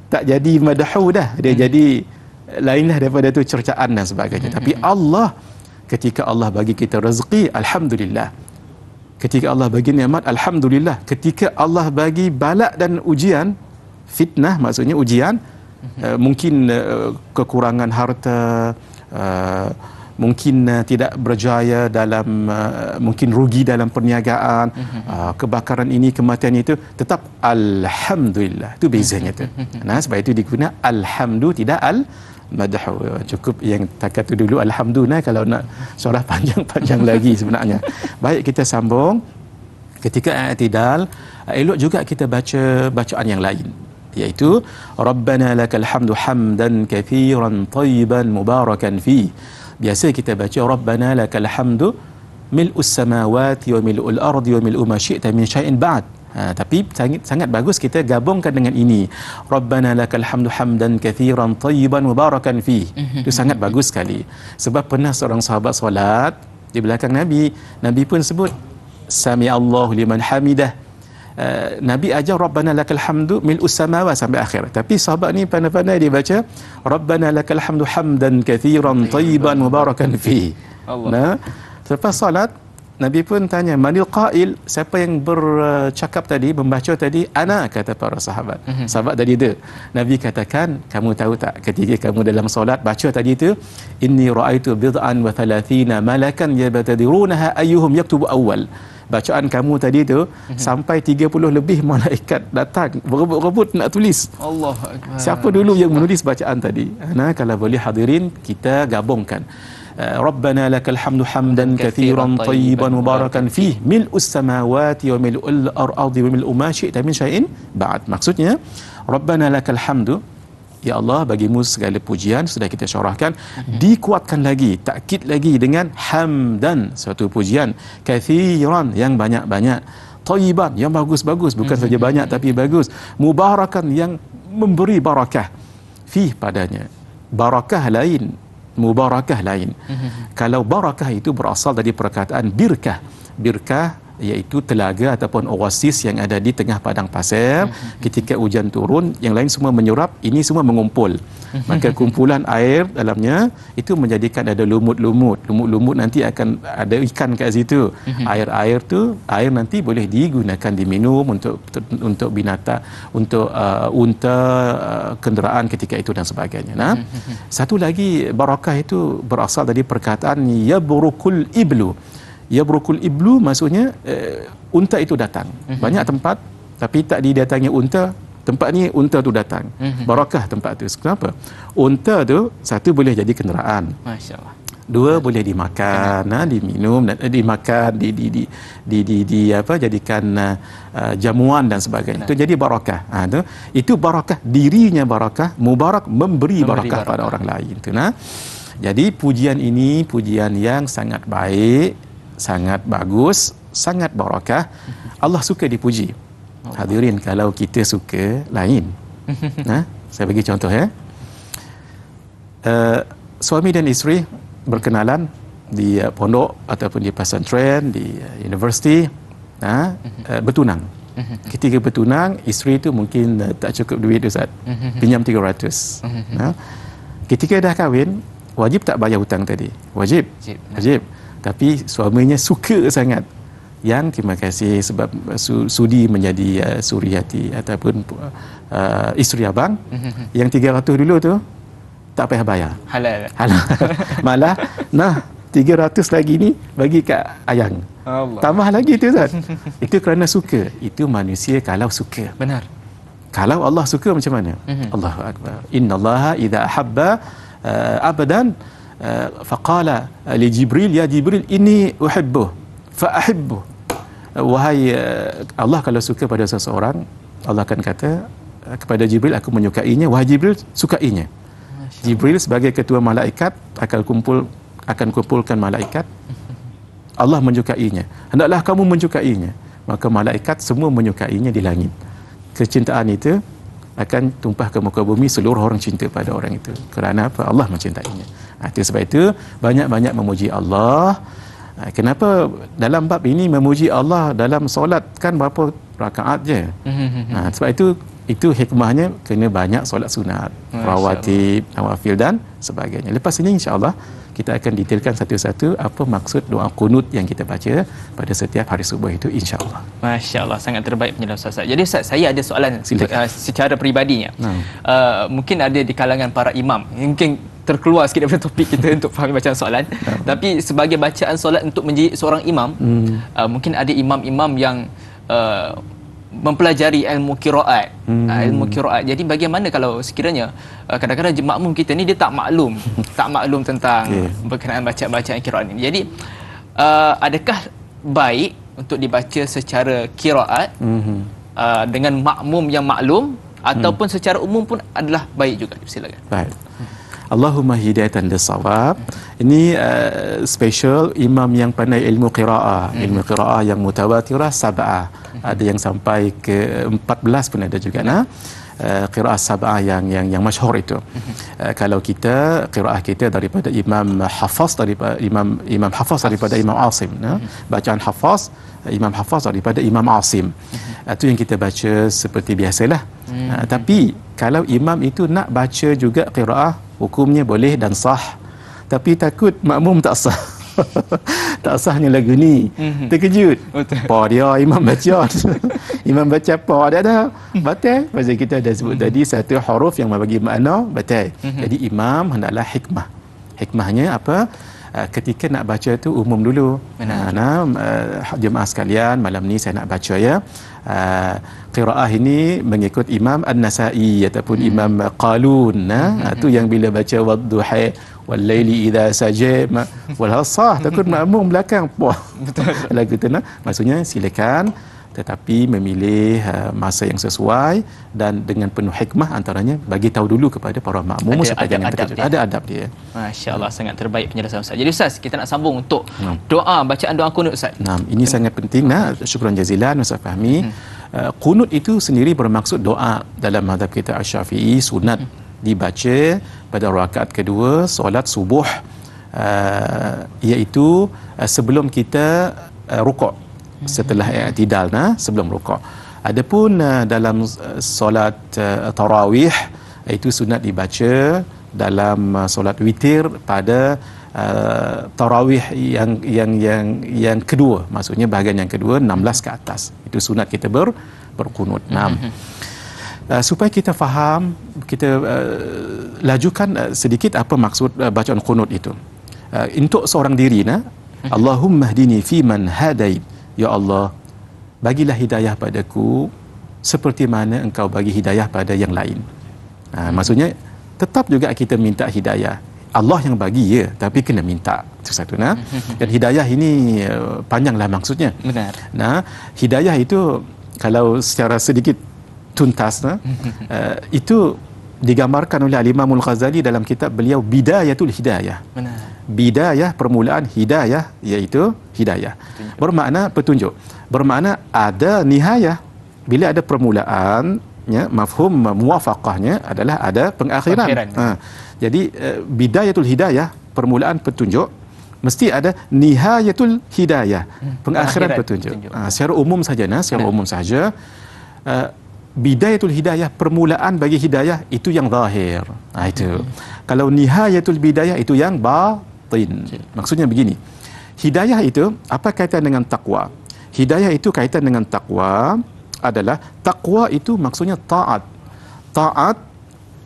tak jadi madhu dah, dia jadi lainlah daripada tu, cercaan dan sebagainya. Tapi Allah, ketika Allah bagi kita rezeki, alhamdulillah. Ketika Allah bagi nikmat, alhamdulillah. Ketika Allah bagi balak dan ujian, fitnah maksudnya ujian, mungkin kekurangan harta, mungkin tidak berjaya dalam, mungkin rugi dalam perniagaan, kebakaran ini, kematian itu, tetap alhamdulillah. Itu bezanya tu. Sebab itu diguna alhamdu, tidak madhu. Cukup yang takat tu dulu, alhamdulillah. Kalau nak surah panjang-panjang lagi sebenarnya. Baik, kita sambung. Ketika i'tidal, elok juga kita baca bacaan yang lain, iaitu Rabbana lakal hamdu hamdan kathiran tayyiban mubarakan fi. Biasa kita baca Rabbana lakal hamdu mil'us samawati wa mil'ul ardi wa mil'u ma syi'ta min syai'in ba'd. Tapi sangat bagus kita gabungkan dengan ini, Rabbana lakal hamdu hamdan kathiran tayyiban mubarakan fi. Itu sangat bagus sekali. Sebab pernah seorang sahabat solat di belakang Nabi pun sebut Sami Allahu liman hamidah. Nabi ajar Rabbana lakal hamdu mil'us samawat sampai akhir. Tapi sahabat ni pandai-pandai dia baca Rabbana lakal hamdu hamdan kathiran tayyiban mubarakan fi. Selepas solat, Nabi pun tanya, manil qail, siapa yang bercakap tadi, membaca tadi? Ana, kata para sahabat. Sahabat tadi tu. Nabi katakan, kamu tahu tak, ketika kamu dalam solat baca tadi tu, inni ra'aitu bid'an wa thalathina malakan yabtadirunaha ayyuhum yaktubu awal. Bacaan kamu tadi tu sampai 30 lebih malaikat datang berebut-rebut nak tulis. Allah Akbar. Siapa dulu yang menulis bacaan tadi? Kalau boleh hadirin, kita gabungkan. Rabbana lakal hamdu hamdan kathiran tayyiban mubarakan fih mil'us samawati wa mil'ul ardi wa mil'u ma syi'ta min syai'in ba'd. Maksudnya Rabbana lakal hamdu, ya Allah, bagimu segala pujian, sudah kita syarahkan. Dikuatkan lagi, takkid lagi dengan hamdan, suatu pujian, kathiran, yang banyak-banyak, tayyiban, yang bagus-bagus, bukan saja banyak tapi bagus, mubarakan, yang memberi barakah, fih, padanya. Barakah lain, mubarakah lain. Kalau barakah itu berasal dari perkataan birkah. Birkah iaitu telaga ataupun oasis yang ada di tengah padang pasir. Ketika hujan turun, yang lain semua menyurap, ini semua mengumpul. Maka kumpulan air dalamnya itu menjadikan ada lumut-lumut. Lumut-lumut nanti akan ada ikan kat situ. Air nanti boleh digunakan diminum untuk binatang, untuk unta, kenderaan ketika itu dan sebagainya. Nah, satu lagi barakah itu berasal dari perkataan yabrukul iblu. Yabrukul iblu maksudnya unta itu datang. Banyak tempat tapi tak didatangi unta, tempat ni unta tu datang. Barakah tempat tu. Kenapa? Unta tu satu boleh jadi kenderaan. Masya-Allah. Dua boleh dimakan, diminum, dimakan, jadikan jamuan dan sebagainya. Itu jadi barakah. Itu barakah, dirinya barakah, mubarak memberi barakah pada orang lain. Jadi pujian ini pujian yang sangat baik, sangat bagus, sangat barakah. Allah suka dipuji. Hadirin, kalau kita suka lain. Saya bagi contoh ya. Suami dan isteri berkenalan di pondok ataupun di pesantren, di universiti, bertunang. Ketika bertunang, isteri itu mungkin tak cukup duit, Ustaz. Pinjam 300. Ketika dah kahwin, wajib tak bayar hutang tadi? Wajib. Tapi suaminya suka sangat. Yang terima kasih sebab sudi menjadi suri hati ataupun isteri abang. Yang 300 dulu tu tak payah bayar. Halal. Malah 300 lagi ni bagi kat ayang. Allah. Tambah lagi tu, Ustaz. Itu kerana suka. Itu manusia kalau suka. Benar. Kalau Allah suka macam mana? Allahu akbar. Innallaha idza ahabba abadan faqala li Jibril, ya Jibril inni uhibbu fa ahibbu. Wahai Allah kalau suka pada seseorang, Allah akan kata kepada Jibril, aku menyukainya. Wahai Jibril, sukainya. Jibril sebagai ketua malaikat akan kumpulkan malaikat. Allah menyukainya. Hendaklah kamu menyukainya. Maka malaikat semua menyukainya di langit. Kecintaan itu akan tumpah ke muka bumi, seluruh orang cinta pada orang itu. Kerana apa? Allah mencintainya. Itu sebab itu banyak-banyak memuji Allah. Kenapa dalam bab ini memuji Allah dalam solat kan berapa rakaat je? Sebab itu hikmahnya, kena banyak solat sunat, rawatib, nawafil dan sebagainya. Lepas ini insya-Allah kita akan detailkan satu-satu apa maksud doa qunut yang kita baca pada setiap hari subuh itu, insya-Allah. Masya-Allah, sangat terbaik penjelasan Ustaz. Jadi Ustaz, saya ada soalan secara peribadinya. Mungkin ada di kalangan para imam, mungkin terkeluar sikit daripada topik kita untuk fahami bacaan soalan. Tapi sebagai bacaan solat untuk menjadi seorang imam, mungkin ada imam-imam yang mempelajari ilmu qiraat. Jadi bagaimana kalau sekiranya kadang-kadang makmum kita ni dia tak maklum tentang berkenaan bacaan qiraat ini. Jadi adakah baik untuk dibaca secara qiraat dengan makmum yang maklum ataupun secara umum pun adalah baik juga? Silakan. Baik. Allahumma hidayatan lis-shawab. Ini special imam yang pandai ilmu qiraah. Ilmu qiraah yang mutawatirah sab'ah. Ada yang sampai ke 14 pun ada juga. Qiraah sab'ah yang masyhur itu. Kalau kita qiraah kita daripada Imam Hafaz, daripada Imam Hafaz daripada Imam Asim. Bacaan Hafaz, Imam Hafaz daripada Imam Asim. Itu yang kita baca seperti biasalah. Tapi kalau imam itu nak baca juga qiraah, hukumnya boleh dan sah. Tapi takut makmum tak sah. Tak sahnya lagu ni. Terkejut. Pa dia imam baca. Imam baca pa dia dah. Batal. Pasal kita dah sebut tadi satu huruf yang membagi makna batal. Jadi imam hendaklah hikmah. Hikmahnya apa? Ketika nak baca tu umum dulu. Jemaah sekalian, malam ni saya nak baca ya. Qiraah ini mengikut Imam An-Nasa'i ataupun Imam Qalun. Itu yang bila baca wadduha wal laili idza saja wal hasah, takut makmum belakang lagu tu. Maksudnya silakan, tetapi memilih masa yang sesuai dan dengan penuh hikmah, antaranya bagi tahu dulu kepada para makmum supaya jangan terkejut. Ada adab dia. Masya-Allah, sangat terbaik penjelasan Ustaz. Jadi Ustaz, kita nak sambung untuk bacaan doa qunut Ustaz. Ini sangat penting. Syukran jazilan Ustaz Fahmi. Qunut itu sendiri bermaksud doa dalam mazhab kita Asy-Syafi'i, sunat dibaca pada rakaat kedua solat subuh, iaitu sebelum kita rukuk. setelah i'tidal sebelum rukuk. Adapun dalam solat tarawih itu sunat dibaca dalam solat witir pada tarawih yang kedua, maksudnya bahagian yang kedua 16 ke atas. Itu sunat kita berkunut. Supaya kita faham, kita lajukan sedikit apa maksud bacaan kunut itu. Untuk seorang diri, Allahumma hdini fi man hadait, ya Allah, bagilah hidayah padaku seperti mana engkau bagi hidayah pada yang lain. Maksudnya tetap juga kita minta hidayah. Allah yang bagi ya, tapi kena minta. Itu satu. Dan hidayah ini panjanglah maksudnya. Benar. Hidayah itu kalau secara sedikit tuntas itu digambarkan oleh Al-Imam Al-Ghazali dalam kitab beliau Bidayatul Hidayah. Benar. Bidayah, permulaan hidayah, iaitu hidayah. Bermakna petunjuk. Bermakna ada nihayah. Bila ada permulaan, mafhum muwafaqahnya adalah ada pengakhiran. Jadi bidayatul hidayah, permulaan petunjuk, mesti ada nihayatul hidayah, pengakhiran petunjuk. Secara umum saja, secara umum saja, bidayatul hidayah, permulaan bagi hidayah itu yang zahir. Itu. Kalau nihayatul bidayah itu yang batin. Maksudnya begini. Hidayah itu apa kaitan dengan takwa? Hidayah itu kaitan dengan takwa adalah takwa itu maksudnya taat. Taat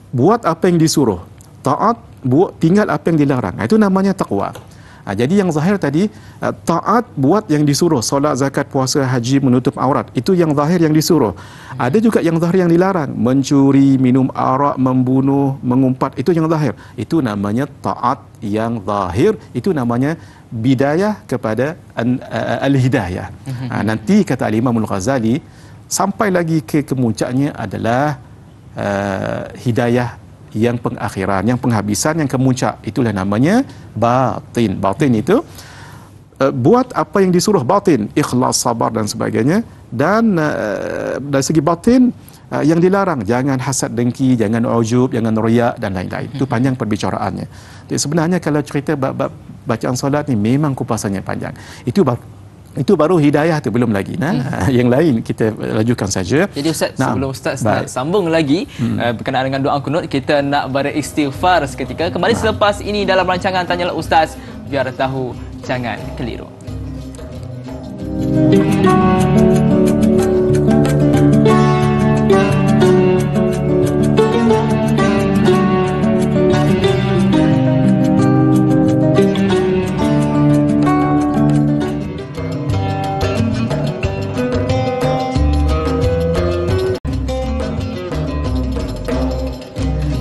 buat apa yang disuruh. Taat buat tinggal apa yang dilarang. Itu namanya takwa. Jadi yang zahir tadi, taat buat yang disuruh, solat, zakat, puasa, haji, menutup aurat, itu yang zahir yang disuruh. Ada juga yang zahir yang dilarang, mencuri, minum arak, membunuh, mengumpat, itu yang zahir. Itu namanya taat yang zahir, itu namanya bidayah kepada al-hidayah. Nanti kata Al-Imam Al-Ghazali, sampai lagi ke kemuncaknya adalah hidayah yang pengakhiran, yang penghabisan, yang kemuncak, itulah namanya batin. Batin itu buat apa yang disuruh, batin, ikhlas, sabar dan sebagainya. Dan dari segi batin, yang dilarang, jangan hasad, dengki, jangan ujub, jangan riya dan lain-lain. Itu panjang perbicaraannya. Jadi sebenarnya kalau cerita bab bacaan solat ni memang kupasannya panjang. Itu baru hidayah tu, belum lagi. Yang lain kita lajukan saja. Jadi Ustaz, sebelum Ustaz nak sambung lagi berkenaan dengan doa kunut, kita nak beristighfar seketika. Kembali selepas ini dalam rancangan Tanyalah Ustaz, biar tahu jangan keliru.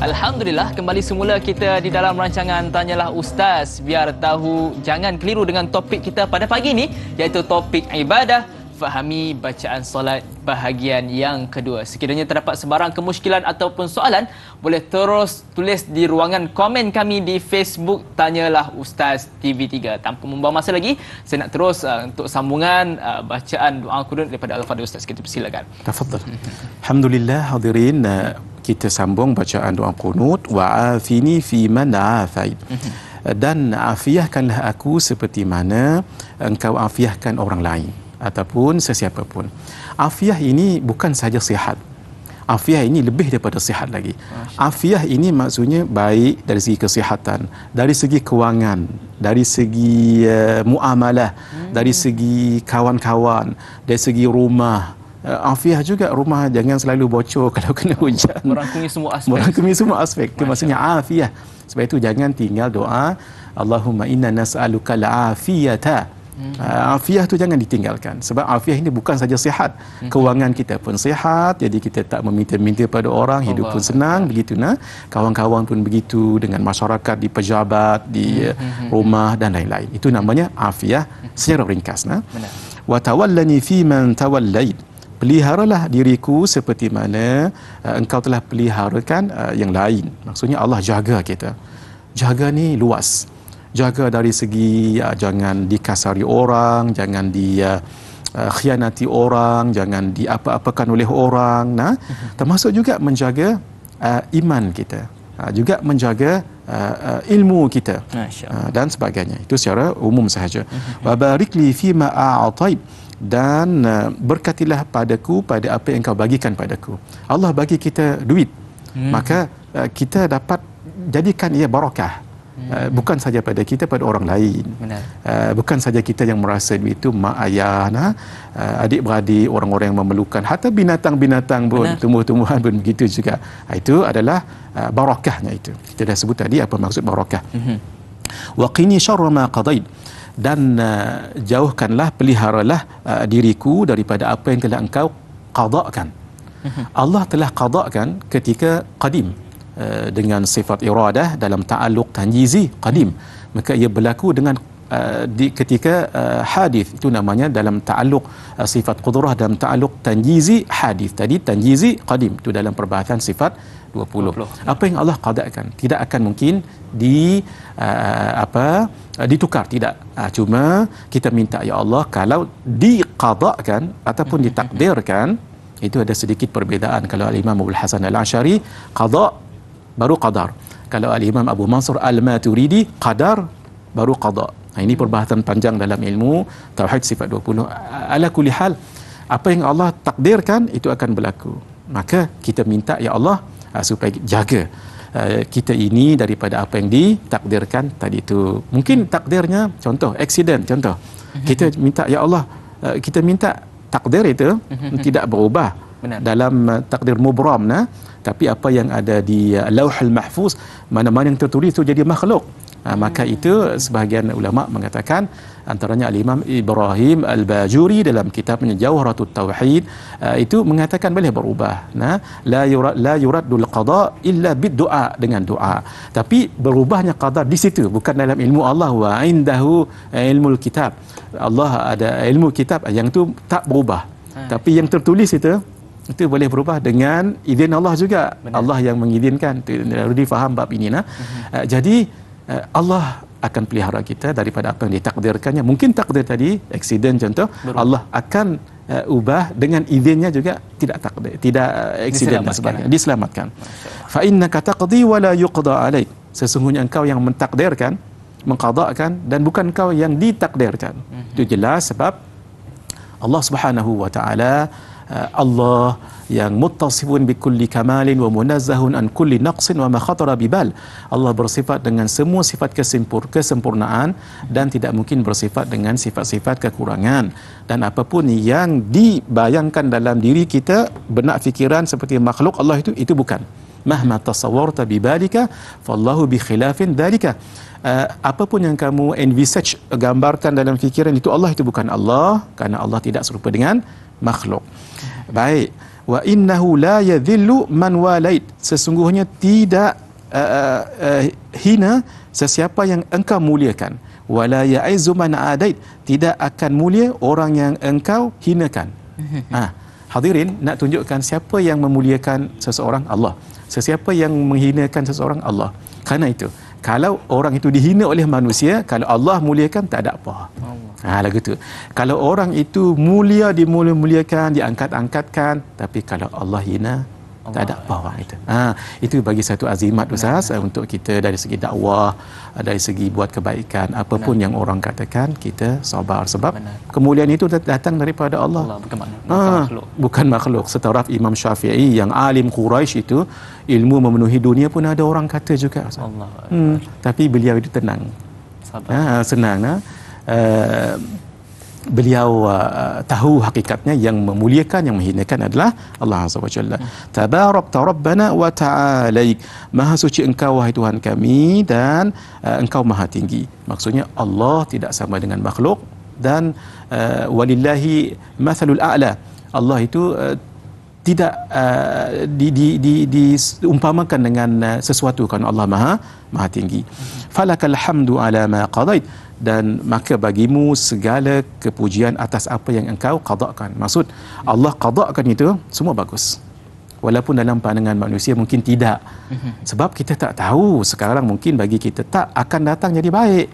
Alhamdulillah, kembali semula kita di dalam rancangan Tanyalah Ustaz, biar tahu jangan keliru dengan topik kita pada pagi ini, iaitu topik ibadah, fahami bacaan solat bahagian yang kedua. Sekiranya terdapat sebarang kemusykilan ataupun soalan, boleh terus tulis di ruangan komen kami di Facebook Tanyalah Ustaz TV3. Tanpa membuang masa lagi, saya nak terus untuk sambungan bacaan doa kunut daripada Al-Fadhil Ustaz. Kita persilakan. Tafadhal. Alhamdulillah, hadirin, kita sambung bacaan doa kunut, wa'afini fi man afait. Dan afiahkanlah aku seperti mana engkau afiahkan orang lain ataupun sesiapa pun. Afiah ini bukan sahaja sihat. Afiah ini lebih daripada sihat lagi. Afiah ini maksudnya baik dari segi kesihatan, dari segi kewangan, dari segi muamalah, dari segi kawan-kawan, dari segi rumah. Afiah juga, rumah jangan selalu bocor kalau kena hujan. Merangkumi semua aspek. Merangkumi semua aspek. Itu maksudnya afiah. Sebab itu jangan tinggal doa Allahumma inna nas'aluka al-afiyata. Afiah tu jangan ditinggalkan. Sebab afiah ini bukan saja sihat, kewangan kita pun sihat, jadi kita tak meminta-minta pada orang, hidup pun senang, begitu kawan-kawan pun begitu, dengan masyarakat, di pejabat, di rumah dan lain-lain. Itu namanya afiah secara ringkas. Wa tawallani fi man tawallait. Peliharalah diriku seperti mana engkau telah peliharakan yang lain. Maksudnya Allah jaga kita. Jaga ni luas. Jaga dari segi jangan dikasari orang, jangan dikhianati orang, jangan diapa-apakan oleh orang. Termasuk juga menjaga iman kita. Juga menjaga ilmu kita dan sebagainya. Itu secara umum sahaja. Wa barik li fi ma a'tait. dan berkatilah padaku pada apa yang engkau bagikan padaku. Allah bagi kita duit, maka kita dapat jadikan ia barakah. Bukan saja pada kita, pada orang lain. Bukan saja kita yang merasa duit itu, mak ayah, adik-beradik, orang-orang yang memerlukan, hatta binatang-binatang pun, tumbuh-tumbuhan pun begitu juga. Itu adalah barakahnya itu. Kita dah sebut tadi apa maksud barakah. Wa qini syarra ma qadait, dan jauhkanlah, peliharalah diriku daripada apa yang telah engkau qadakkan. Allah telah qadakkan ketika qadim, dengan sifat iradah dalam ta'alluq tanjizi qadim, maka ia berlaku dengan ketika hadith, itu namanya dalam ta'alluq sifat qudrah, dalam ta'alluq tanjizi hadith. Tadi tanjizi qadim itu dalam perbahasan sifat 20. Apa yang Allah qadakkan tidak akan mungkin ditukar, tidak. Cuma kita minta, ya Allah, kalau diqadakkan ataupun ditakdirkan, itu ada sedikit perbezaan. Kalau Al-Imam Abu Hasan Al-Asy'ari qada baru qadar. Kalau Al-Imam Abu Mansur Al-Maturidi qadar baru qada. Ini perbahasan panjang dalam ilmu tauhid sifat 20. Ala kulli hal, apa yang Allah takdirkan itu akan berlaku. Maka kita minta, ya Allah, supaya jaga kita ini daripada apa yang ditakdirkan tadi itu. Mungkin takdirnya, contoh accident, contoh. Kita minta, ya Allah, kita minta takdir itu tidak berubah dalam takdir mubram, tapi apa yang ada di Lauhul Mahfuz, mana-mana yang tertulis itu jadi makhluk. Maka itu sebahagian ulama mengatakan, antaranya Al-Imam Ibrahim Al-Bajuri dalam kitabnya Jawharatut Tauhid, itu mengatakan boleh berubah. La yuraddul qada illa bid-du'a, dengan doa. Tapi berubahnya qadar di situ, bukan dalam ilmu Allah. Wa indahu ilmul kitab. Allah ada ilmu kitab yang itu tak berubah. Tapi yang tertulis itu boleh berubah dengan izin Allah juga. Allah yang mengizinkan. Harus difaham bab ini. Jadi Allah akan pelihara kita daripada apa yang ditakdirkannya. Mungkin takdir tadi accident contoh, Allah akan ubah dengan izinnya juga, tidak takdir, tidak accident dan sebagainya, diselamatkan. Fa innaka taqdi wa la yuqda alaik. Sesungguhnya engkau yang mentakdirkan, mengqadakkan, dan bukan engkau yang ditakdirkan. Itu jelas sebab Allah Subhanahu wa taala Allah yang muttasifun bi kulli kamalin wa munazzahun an kulli naqsin wa ma khatara bibal. Allah bersifat dengan semua sifat kesempurnaan dan tidak mungkin bersifat dengan sifat-sifat kekurangan. Dan apapun yang dibayangkan dalam diri kita, benak fikiran seperti makhluk Allah itu bukan. Mahma tasawwarta bibalika fallahu bi khilafin dzalika. Apapun yang kamu envisage, gambarkan dalam fikiran, itu Allah, itu bukan Allah, karena Allah tidak serupa dengan makhluk. Baik. Wa innahu la yadhillu man walait. Sesungguhnya tidak hina sesiapa yang engkau muliakan. Wa la ya'izzu man adait. Tidak akan mulia orang yang engkau hinakan. Hadirin, nak tunjukkan siapa yang memuliakan seseorang? Allah. Sesiapa yang menghinakan seseorang? Allah. Karena itu, kalau orang itu dihina oleh manusia, kalau Allah muliakan, tak ada apa. Lagu tu. Kalau orang itu mulia, dimuliakan, diangkat-angkatkan, tapi kalau Allah hina, tak ada apa orang itu. Itu bagi satu azimat, Ustaz, untuk kita dari segi dakwah, dari segi buat kebaikan, apapun yang orang katakan, kita sabar. Sebab kemuliaan itu datang daripada Allah. Bukan makhluk. Setaraf Imam Syafi'i yang alim Quraisy itu, ilmu memenuhi dunia pun ada orang kata juga. Tapi beliau itu tenang. Senang. Beliau tahu hakikatnya, yang memuliakan, yang menghinakan adalah Allah Azza wa Jalla. Tabarakta Rabbana wa ta'alaik. Maha suci engkau, wahai Tuhan kami, dan engkau maha tinggi. Maksudnya Allah tidak sama dengan makhluk, dan walillahi mathalul a'la. Allah itu tidak diumpamakan dengan sesuatu, kerana Allah maha tinggi. Falakal hamdu ala ma qadait. Dan maka bagimu segala kepujian atas apa yang engkau qadakkan. Maksud Allah qadakkan itu semua bagus, walaupun dalam pandangan manusia mungkin tidak. Sebab kita tak tahu, sekarang mungkin bagi kita tak akan datang jadi baik.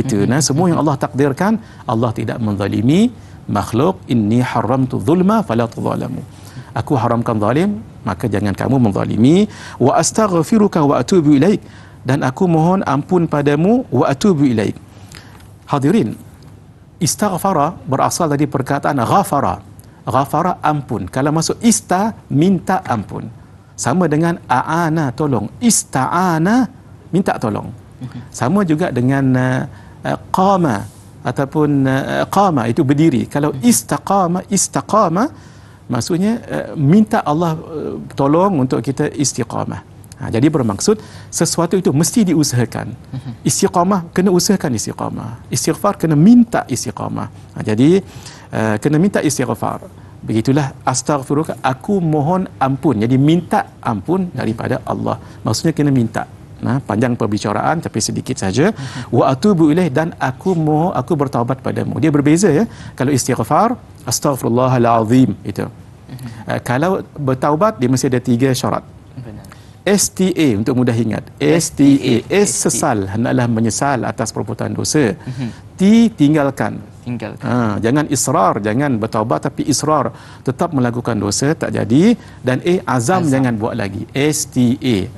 Gitu. Semua yang Allah takdirkan, Allah tidak menzalimi makhluk. Inni haramtu zulma fala tadzalamu. Aku haramkan zalim, maka jangan kamu menzalimi. Wa astaghfiruka wa atubu ilaik. Dan aku mohon ampun padamu, wa atubu ilaik. Hadirin, Istaghfara berasal dari perkataan ghafara. Ghafara ampun. Kalau masuk minta ampun. Sama dengan a'ana tolong. Ista'ana minta tolong. Sama juga dengan qama ataupun qama itu berdiri. Kalau istaqama maksudnya minta Allah tolong untuk kita istiqamah. Jadi bermaksud sesuatu itu mesti diusahakan. Istiqamah kena usahakan istiqamah. Istighfar kena minta istiqamah. Jadi kena minta istighfar. Begitulah astaghfiruka, aku mohon ampun. Jadi minta ampun daripada Allah. Maksudnya kena minta. Panjang perbicaraan tapi sedikit saja. Wa atubu ilaih, dan aku bertaubat padamu. Dia berbeza ya. Kalau istighfar, astaghfirullahalazim itu. Kalau bertaubat dia mesti ada 3 syarat. STA untuk mudah ingat. STA, S sesal, hendaklah menyesal atas perbuatan dosa. T tinggalkan. Jangan israr, jangan bertaubat tapi israr, tetap melakukan dosa tak jadi. Dan azam jangan buat lagi. STA.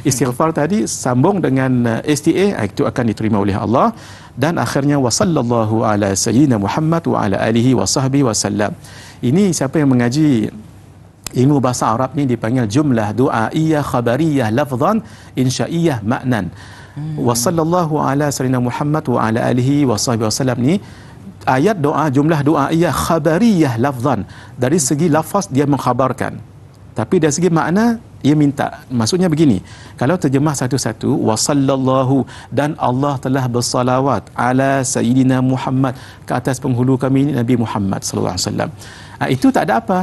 Istighfar tadi sambung dengan STA, itu akan diterima oleh Allah. Dan akhirnya wa sallallahu ala sayyidina Muhammad wa ala alihi wa sahbihi wasallam. Ini siapa yang mengaji ilmu bahasa Arab ni dipanggil jumlah du'aiyah khabariyah lafzan insya'iyah maknan. Wa sallallahu ala sayyidina Muhammad wa ala alihi wa sahbihi wasallam ni ayat doa, jumlah du'aiyah khabariyah lafzan. Dari segi lafaz dia mengkhabarkan, tapi dari segi makna ia minta. Maksudnya begini, kalau terjemah satu-satu, wa sallallahu, dan Allah telah bersalawat ala sayyidina Muhammad, ke atas penghulu kami Nabi Muhammad sallallahu alaihi wasallam. Itu tak ada apa?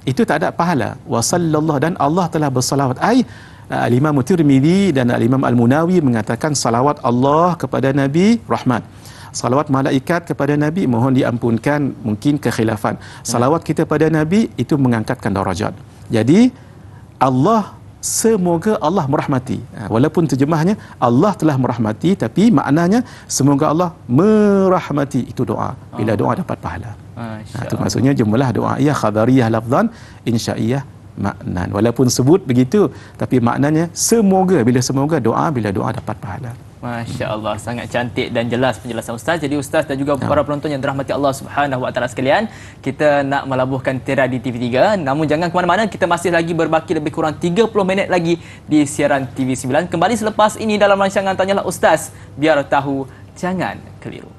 Itu tak ada pahala. Wa sallallahu, dan Allah telah bersalawat. Al-Imam Tirmizi dan Al-Imam Al-Munawi mengatakan salawat Allah kepada Nabi rahmat. Salawat malaikat kepada Nabi mohon diampunkan mungkin kekhilafan. Salawat kita pada Nabi itu mengangkatkan darajat. Jadi Allah, semoga Allah merahmati. Walaupun terjemahnya Allah telah merahmati, tapi maknanya semoga Allah merahmati. Itu doa. Bila doa dapat pahala. Itu maksudnya jumlah doa ya khabariyah lafzan insya'iyah maknan. Walaupun sebut begitu tapi maknanya semoga, bila semoga doa, bila doa dapat pahala. Masya Allah, sangat cantik dan jelas penjelasan Ustaz. Jadi Ustaz dan juga para penonton yang dirahmati Allah Subhanahu Wa Taala sekalian, kita nak melabuhkan tirai di TV3. Namun jangan ke mana-mana, kita masih lagi berbaki lebih kurang 30 minit lagi di siaran TV9. Kembali selepas ini dalam rancangan Tanyalah Ustaz, biar tahu jangan keliru.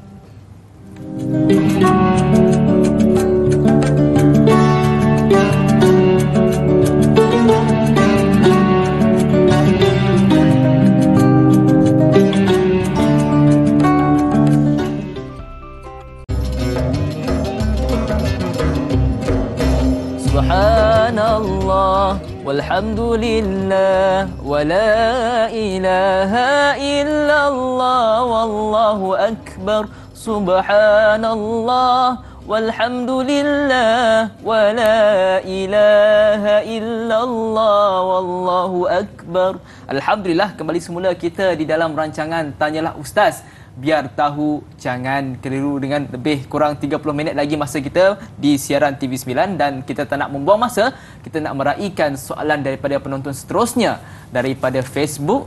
Subhanallah walhamdulillah wa la ilaha illallah wallahu akbar. Subhanallah walhamdulillah wa la ilaha illallah wallahu akbar. Alhamdulillah, kembali semula kita di dalam rancangan Tanyalah Ustaz, biar tahu jangan keliru, dengan lebih kurang 30 minit lagi masa kita di siaran TV9. Dan kita tak nak membuang masa, kita nak meraihkan soalan daripada penonton seterusnya daripada Facebook,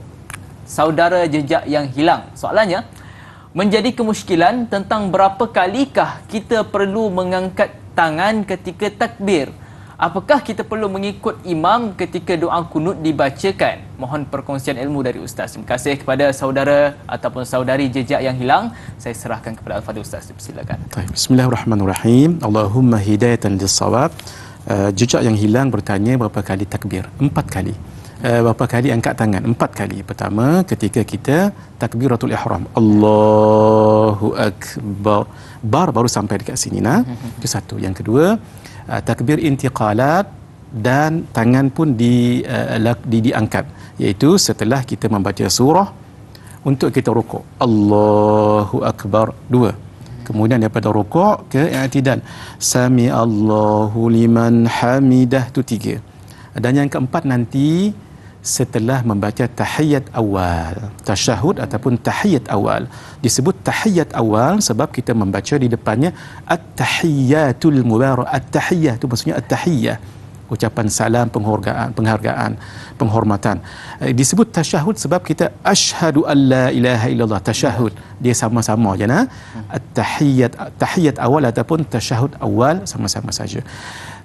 Saudara Jejak Yang Hilang. Soalannya, menjadi kemusykilan tentang berapa kalikah kita perlu mengangkat tangan ketika takbir. Apakah kita perlu mengikut imam ketika doa kunut dibacakan? Mohon perkongsian ilmu dari Ustaz. Terima kasih kepada saudara ataupun saudari Jejak Yang Hilang. Saya serahkan kepada Al-Fadhil Ustaz. Silakan. Bismillahirrahmanirrahim. Allahumma hidayatan lis-shawab. Jejak Yang Hilang bertanya berapa kali takbir? 4 kali. Berapa kali angkat tangan? 4 kali. Pertama, ketika kita takbiratul ihram, Allahu akbar, baru sampai dekat sini. Itu satu. Yang kedua, takbir intiqalat, dan tangan pun diangkat, iaitu setelah kita membaca surah untuk kita rukuk, Allahu akbar, 2. Kemudian daripada rukuk ke i'tidal, sami Allahu liman hamidah, itu 3. Dan yang keempat nanti setelah membaca tahiyat awal, tasyahud ataupun tahiyat awal. Disebut tahiyat awal sebab kita membaca di depannya at-tahiyyatul mubarak. At-tahiyyah itu maksudnya at-tahiyyah. ucapan salam, penghargaan, penghormatan. Disebut tasyahud sebab kita asyhadu an la ilaha illallah. Tasyahud dia sama-sama je nah. Tahiyat awal ataupun tasyahud awal sama-sama saja.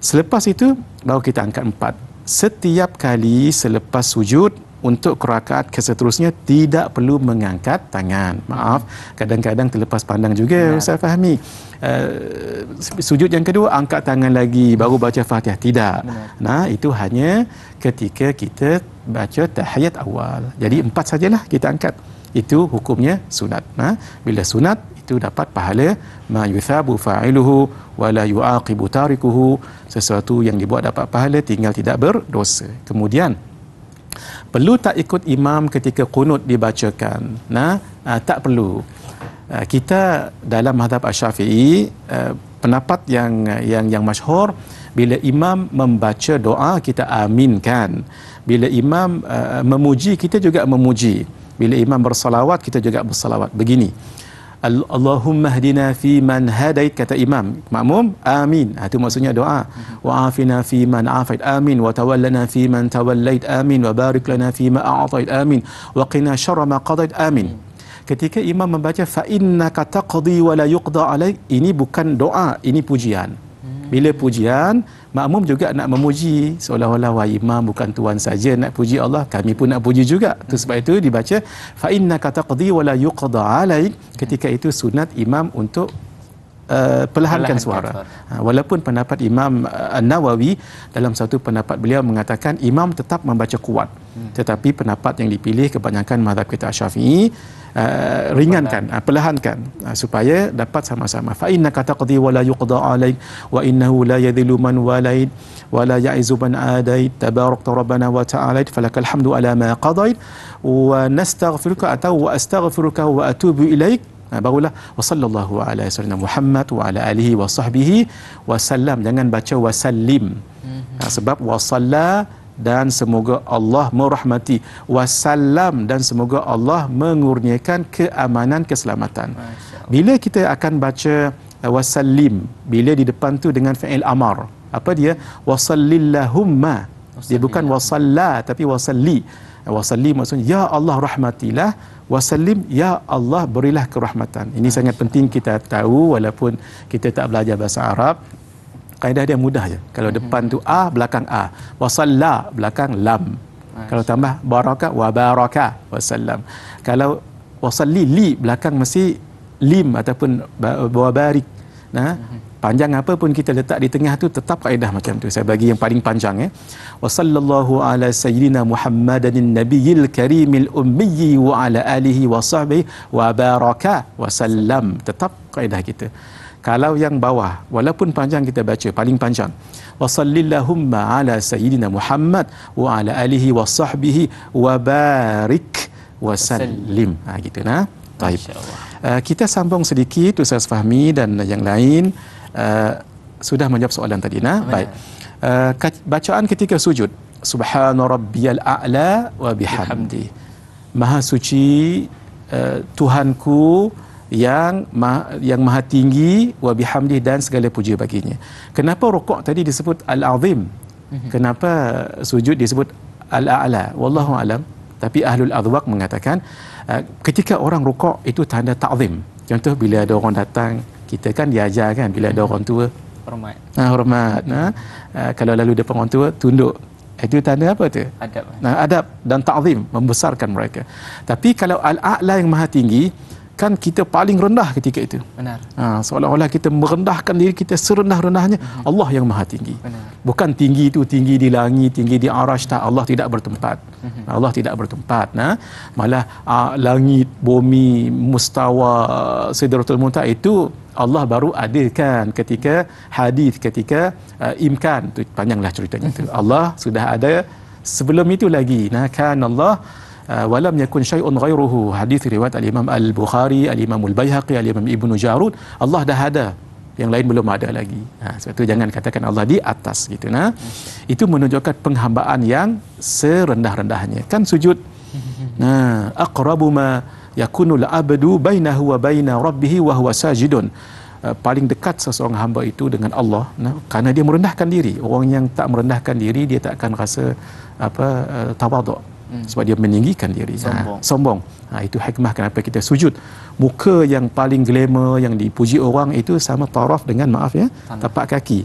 Selepas itu baru kita angkat 4. Setiap kali selepas sujud untuk rakaat keseterusnya tidak perlu mengangkat tangan. Maaf, kadang-kadang terlepas pandang juga Ustaz Fahmi. Sujud yang kedua angkat tangan lagi baru baca Fatihah. Tidak. Nah, itu hanya ketika kita baca tahiyat awal. Jadi 4 sajalah kita angkat. Itu hukumnya sunat. Nah, bila sunat itu dapat pahala ma yuthabu fa'iluhu wa la yu'aqibu tarikuhu. Sesuatu yang dibuat dapat pahala, tinggal tidak berdosa. Kemudian perlu tak ikut imam ketika qunut dibacakan? Nah, tak perlu. Kita dalam mazhab Asy-Syafi'i, pendapat yang masyhur, bila imam membaca doa kita aminkan. Bila imam memuji kita juga memuji. Bila imam bersalawat kita juga bersalawat. Begini. Allahumma hdina fi man hadait, kata imam, makmum amin. Itu maksudnya doa. Wa afina fi man afait, amin. Wa tawallana fi man tawallait, amin. Wa barik lana fi ma a'tait, amin. Wa qina syarra ma qadait, amin. Ketika imam membaca fa innaka taqdi wa la yuqda alaik, ini bukan doa, ini pujian. Bila pujian, makmum juga nak memuji, seolah-olah wahai imam bukan tuan saja nak puji Allah, kami pun nak puji juga. Itu sebab itu dibaca fa innaka taqdi wa la yuqda alaik. Ketika itu sunat imam untuk perlahankan suara. Walaupun pendapat Imam An-Nawawi dalam satu pendapat beliau mengatakan imam tetap membaca kuat, tetapi pendapat yang dipilih kebanyakan mazhab kita Syafi'i ringankan, perlahankan supaya dapat sama-sama. Fa innaka taqdi wa la yuqda alaik wa innahu la yadhillu man walait wa la ya'izu man adait tabarakta rabbana wa ta'ala falakal hamdu ala ma qadait wa nastaghfiruka atau wa astaghfiruka wa atubu ilaik. Barulah wa sallallahu ala sayyidina Muhammad wa ala alihi wa sahbihi wa sallam. Jangan baca wa sallim. Sebab wa salla dan semoga Allah merahmati, wasallam dan semoga Allah mengurniakan keamanan, keselamatan. Bila kita akan baca wasallim, bila di depan tu dengan fi'il amar, apa dia? Wasallillahumma. Dia bukan wasalla tapi wasalli. Wasalli maksudnya ya Allah rahmatilah, wasallim ya Allah berilah kerahmatan. Ini sangat penting kita tahu walaupun kita tak belajar bahasa Arab. Kaedah dia mudah je. Kalau depan tu a, belakang a. Wasalla, belakang lam. Kalau tambah baraka, wa baraka, wasallam. Kalau wasalli, li, belakang mesti lim ataupun wabarik. Nah, panjang apa pun kita letak di tengah tu tetap kaedah macam tu. Saya bagi yang paling panjang ya. Wa sallallahu ala sayyidina Muhammadin nabiyil karimil ummi wa ala alihi wa sahbihi wa baraka wa sallam. Tetap kaedah kita. Kalau yang bawah, walaupun panjang kita baca paling panjang. Wa sallillahumma ala sayyidina Muhammad wa ala alihi wa sahbihi wa barik wa sallim. Gitu nah. Baik. Kita sambung sedikit Ustaz Fahmi dan yang lain sudah menjawab soalan tadi nah. Baik. Bacaan ketika sujud. Subhana rabbiyal a'la wa bihamdi. Maha suci Tuhanku yang maha tinggi wa bihamdi dan segala puja baginya. Kenapa rukuk tadi disebut al-azim? Kenapa sujud disebut al-a'la? Wallahu alam. Tapi ahlul adwaq mengatakan ketika orang rukuk itu tanda ta'zim. Contoh bila ada orang datang, kita kan diajar kan bila ada orang tua hormat. Hormat. Kalau lalu depan orang tua tunduk. Itu tanda apa tu? Adab. Adab dan ta'zim, membesarkan mereka. Tapi kalau al-a'la yang maha tinggi, kan kita paling rendah ketika itu. Benar. Seolah-olah kita merendahkan diri kita serendah-rendahnya. Allah yang maha tinggi. Benar. Bukan tinggi itu tinggi di langit, tinggi di arasy, tak. Allah tidak bertempat. Allah tidak bertempat. Malah langit, bumi, mustawa Sidratul Muntaha itu Allah baru adakan ketika hadis, ketika imkan. Itu panjanglah ceritanya itu. Allah sudah ada sebelum itu lagi. Kan Allah walam yakun syai'un ghairuhu. Hadis riwayat al-Imam Al-Bukhari, al-Imam Al-Baihaqi, al-Imam Ibnu Jarud. Allah dah ada, yang lain belum ada lagi. Sebab itu jangan katakan Allah di atas gitu nah. Itu menunjukkan penghambaan yang serendah-rendahnya. Kan sujud. Aqrabu ma yakunul abdu bainahu wa baina rabbih wa huwa sajidun. paling dekat seseorang hamba itu dengan Allah, kerana dia merendahkan diri. Orang yang tak merendahkan diri, dia tak akan rasa tawaduk, sebab dia meninggikan diri, sombong. Itu hikmah kenapa kita sujud. Muka yang paling glamour, yang dipuji orang itu sama taraf dengan, maaf ya, tapak kaki.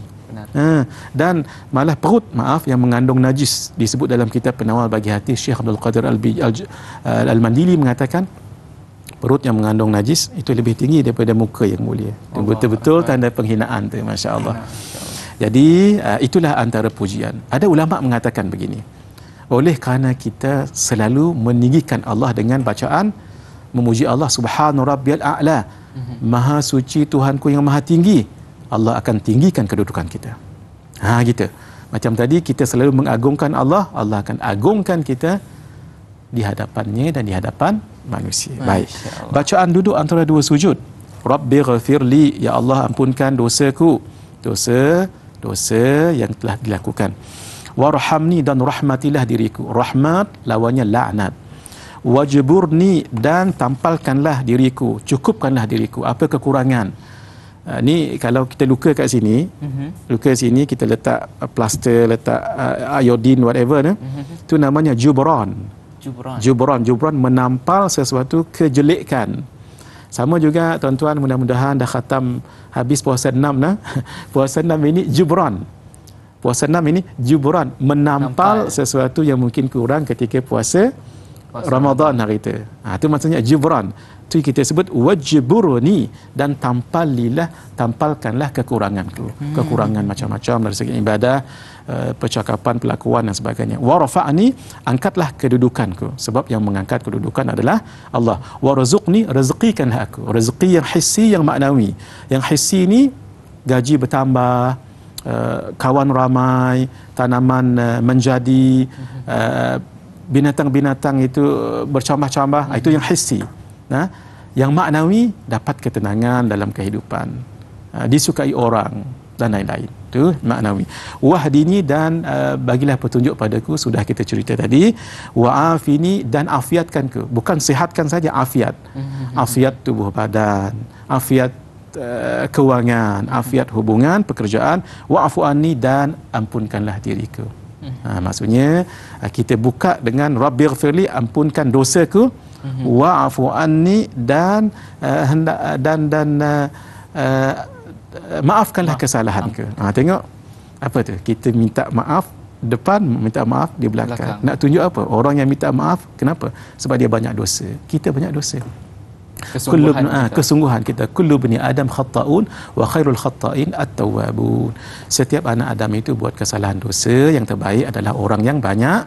Dan malah perut, maaf, yang mengandung najis. Disebut dalam kitab Penawar Bagi Hati, Syekh Abdul Qadir Al-Mandili mengatakan perut yang mengandung najis itu lebih tinggi daripada muka yang mulia. Itu betul-betul tanda penghinaan tu, masya-Allah. Jadi itulah antara pujian. Ada ulama mengatakan begini, oleh kerana kita selalu meninggikan Allah dengan bacaan memuji Allah, subhana rabbiyal a'la, maha suci Tuhanku yang maha tinggi, Allah akan tinggikan kedudukan kita. Gitu. Macam tadi kita selalu mengagungkan Allah, Allah akan agungkan kita di hadapannya dan di hadapan manusia. Baik. Bacaan duduk antara dua sujud. Rabbighfirli, ya Allah ampunkan dosaku, dosa yang telah dilakukan. Warhamni, dan rahmatilah diriku. Rahmat lawannya laknat. Wajburni, dan tampalkanlah diriku, cukupkanlah diriku apa kekurangan. Ni kalau kita luka kat sini, luka sini kita letak plaster, letak iodine whatever tu namanya jubran. Jubran menampal sesuatu kejelekan. Sama juga tuan-tuan, mudah-mudahan dah khatam habis puasa 6 Puasa 6 ini jubran. Puasa 6 ini jubran, menampal sesuatu yang mungkin kurang ketika puasa Ramadan hari itu. Itu maksudnya jubran. Itu kita sebut wajburni, dan tampalkanlah kekuranganku. Kekurangan macam-macam dari segi ibadah, percakapan, pelakuan dan sebagainya. Warfa'ni, angkatlah kedudukanku, sebab yang mengangkat kedudukan adalah Allah. Warzuqni, rezekikanlah aku. Rezeki yang hissi, yang maknawi. Yang hissi ni gaji bertambah, kawan ramai, tanaman menjadi, binatang-binatang itu bercambah-cambah, itu yang hissi. Yang maknawi, dapat ketenangan dalam kehidupan, disukai orang dan lain-lain. Itu maknawi. Wahdini, dan bagilah petunjuk padaku, sudah kita cerita tadi. Wa'afini, dan afiatkanku, bukan sihatkan saja, afiat. Afiat tubuh badan, afiat kewangan, afiat hubungan, pekerjaan. Wa'afu anni, dan ampunkanlah diriku. Maksudnya kita buka dengan Rabbighfirli, ampunkan dosaku, wa'afu anni, dan maafkanlah kesalahanku. Tengok apa tu, kita minta maaf depan, minta maaf di belakang. Nak tunjuk apa? Orang yang minta maaf, kenapa? Sebab dia banyak dosa, kita banyak dosa. Kesungguhan kita. Kullu bani Adam khata'un wa khairul khata'in at-tawwabun. Setiap anak Adam itu buat kesalahan dosa, yang terbaik adalah orang yang banyak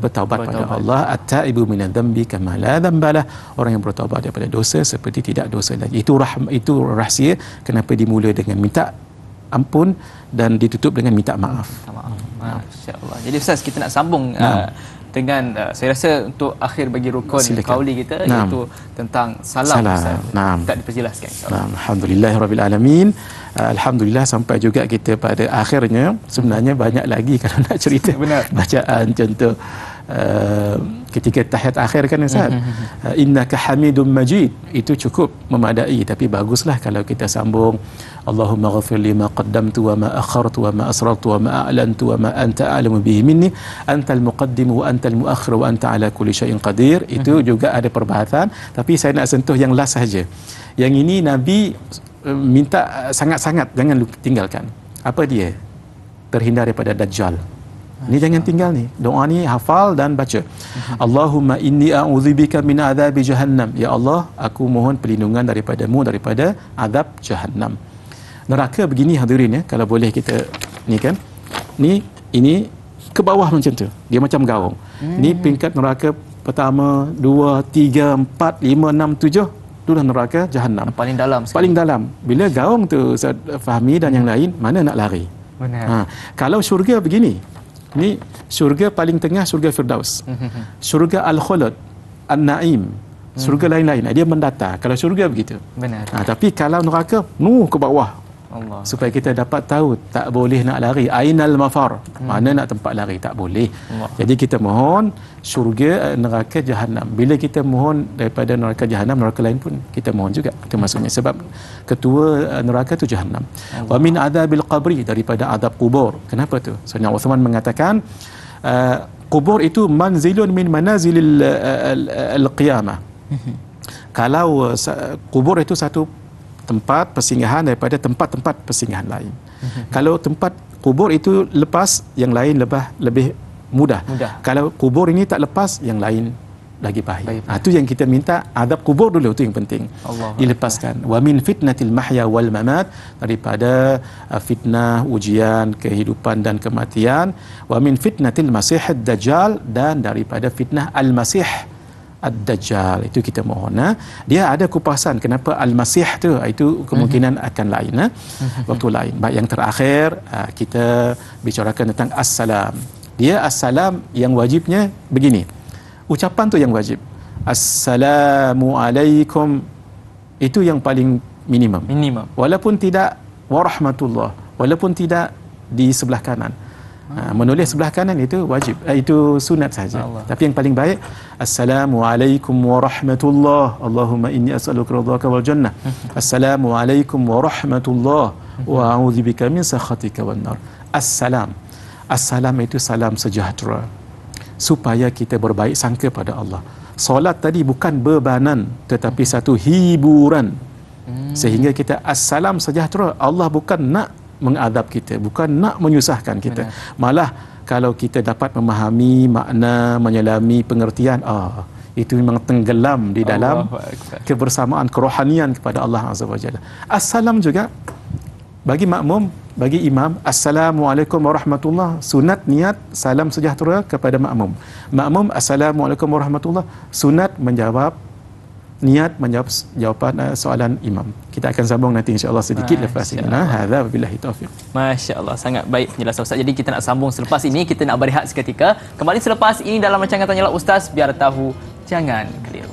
bertaubat pada Allah. At-taibu minadz dzambi kama la dzambalah. Orang yang bertaubat daripada dosa seperti tidak dosa lagi. Itu rahsia kenapa dimula dengan minta ampun dan ditutup dengan minta maaf. Masya-Allah. Jadi Ustaz, kita nak sambung dengan saya rasa untuk akhir bagi rukun qauli kita, iaitu tentang salam. Tak diperjelaskan. Alhamdulillahirabbil alamin. Alhamdulillah sampai juga kita pada akhirnya. Sebenarnya banyak lagi kalau nak cerita. Bacaan contoh ketika tahiyat akhir kan Ustaz, innaka hamidum majid, itu cukup memadai. Tapi baguslah kalau kita sambung, Allahumma ghafir li ma qaddamtu wa ma akhartu wa ma asrartu wa ma a'lantu wa ma anta a'lamu bihi minni, antal muqaddim wa antal muakhir wa anta ala kulli syai'in qadir. Itu juga ada perbahasan, tapi saya nak sentuh yang last saja. Yang ini Nabi minta sangat-sangat jangan tinggalkan. Apa dia? Terhindar daripada Dajjal. Ni jangan tinggal ni. Doa ni hafal dan baca. Allahumma inni a'udzubika min adzabi jahannam. Ya Allah, aku mohon perlindungan daripadamu daripada azab jahannam. Neraka begini hadirin ya, kalau boleh kita ni kan. Ini ke bawah macam tu. Dia macam gaung. Ni peringkat neraka pertama, 2, 3, 4, 5, 6, 7. Itulah neraka jahannam. Paling dalam sekali. Paling dalam. Bila gaung tu Ustaz Fahmi dan yang lain, mana nak lari? Benar. Kalau syurga begini. Ni syurga paling tengah, syurga Firdaus. Syurga Al-Khulud, An-Naim, syurga lain-lain dia mendatar. Kalau syurga begitu. Benar. Tapi kalau neraka ke bawah. Allah. Supaya kita dapat tahu tak boleh nak lari. Ainal mafar. Mana nak tempat lari, tak boleh. Allah. Jadi kita mohon syurga, neraka jahanam. Bila kita mohon daripada neraka jahanam, neraka lain pun kita mohon juga. Itu maksudnya sebab ketua neraka tu jahanam. Wa min adzabil qabri, daripada azab kubur. Kenapa tu? Sayyidina Uthman mengatakan kubur itu manzilun min manazilil al-qiyamah. Kalau kubur itu satu tempat persinggahan daripada tempat-tempat persinggahan lain. Kalau tempat kubur itu lepas, yang lain lebih mudah. Kalau kubur ini tak lepas, yang lain lagi pahit. Itu yang kita minta, azab kubur dulu, itu yang penting. Dilepaskan. Wa min fitnatil mahya wal mamat, daripada fitnah, ujian, kehidupan dan kematian. Wa min fitnatil masihid dajjal, dan daripada fitnah al-masih ad-dajjal. Itu kita mohon. Dia ada kupasan kenapa al-masih tu, itu kemungkinan akan lain waktu lain. Baik, yang terakhir kita bicarakan tentang assalam. Dia assalam yang wajibnya begini. Ucapan tu yang wajib. Assalamualaikum, itu yang paling minimum. Walaupun tidak warahmatullah, walaupun tidak di sebelah kanan. Menulis sebelah kanan itu wajib, itu sunat saja. Tapi yang paling baik, Assalamualaikum warahmatullah, Allahumma inni as'aluka ridhaka wal jannah. Assalamualaikum warahmatullah wa a'udzubika min sakhatika wan nar. Assalam. Assalam itu salam sejahtera, supaya kita berbaik sangka pada Allah. Solat tadi bukan bebanan, tetapi satu hiburan. Sehingga kita assalam sejahtera. Allah bukan nak mengadab kita, bukan nak menyusahkan kita. Malah kalau kita dapat memahami makna, menyelami pengertian, itu memang tenggelam di dalam kebersamaan kerohanian kepada Allah Azza wa Jalla. Assalam juga bagi makmum, bagi imam, Assalamualaikum warahmatullah, sunat niat salam sejahtera kepada makmum. Makmum Assalamualaikum warahmatullah, sunat menjawab jawapan soalan imam. Kita akan sambung nanti insya-Allah sedikit lepas ini. Hadza wabillahi taufiq. Masya-Allah, sangat baik penjelasan Ustaz. Jadi kita nak sambung selepas ini, kita nak berehat seketika. Kembali selepas ini dalam rancangan Tanyalah Ustaz, biar tahu jangan keliru.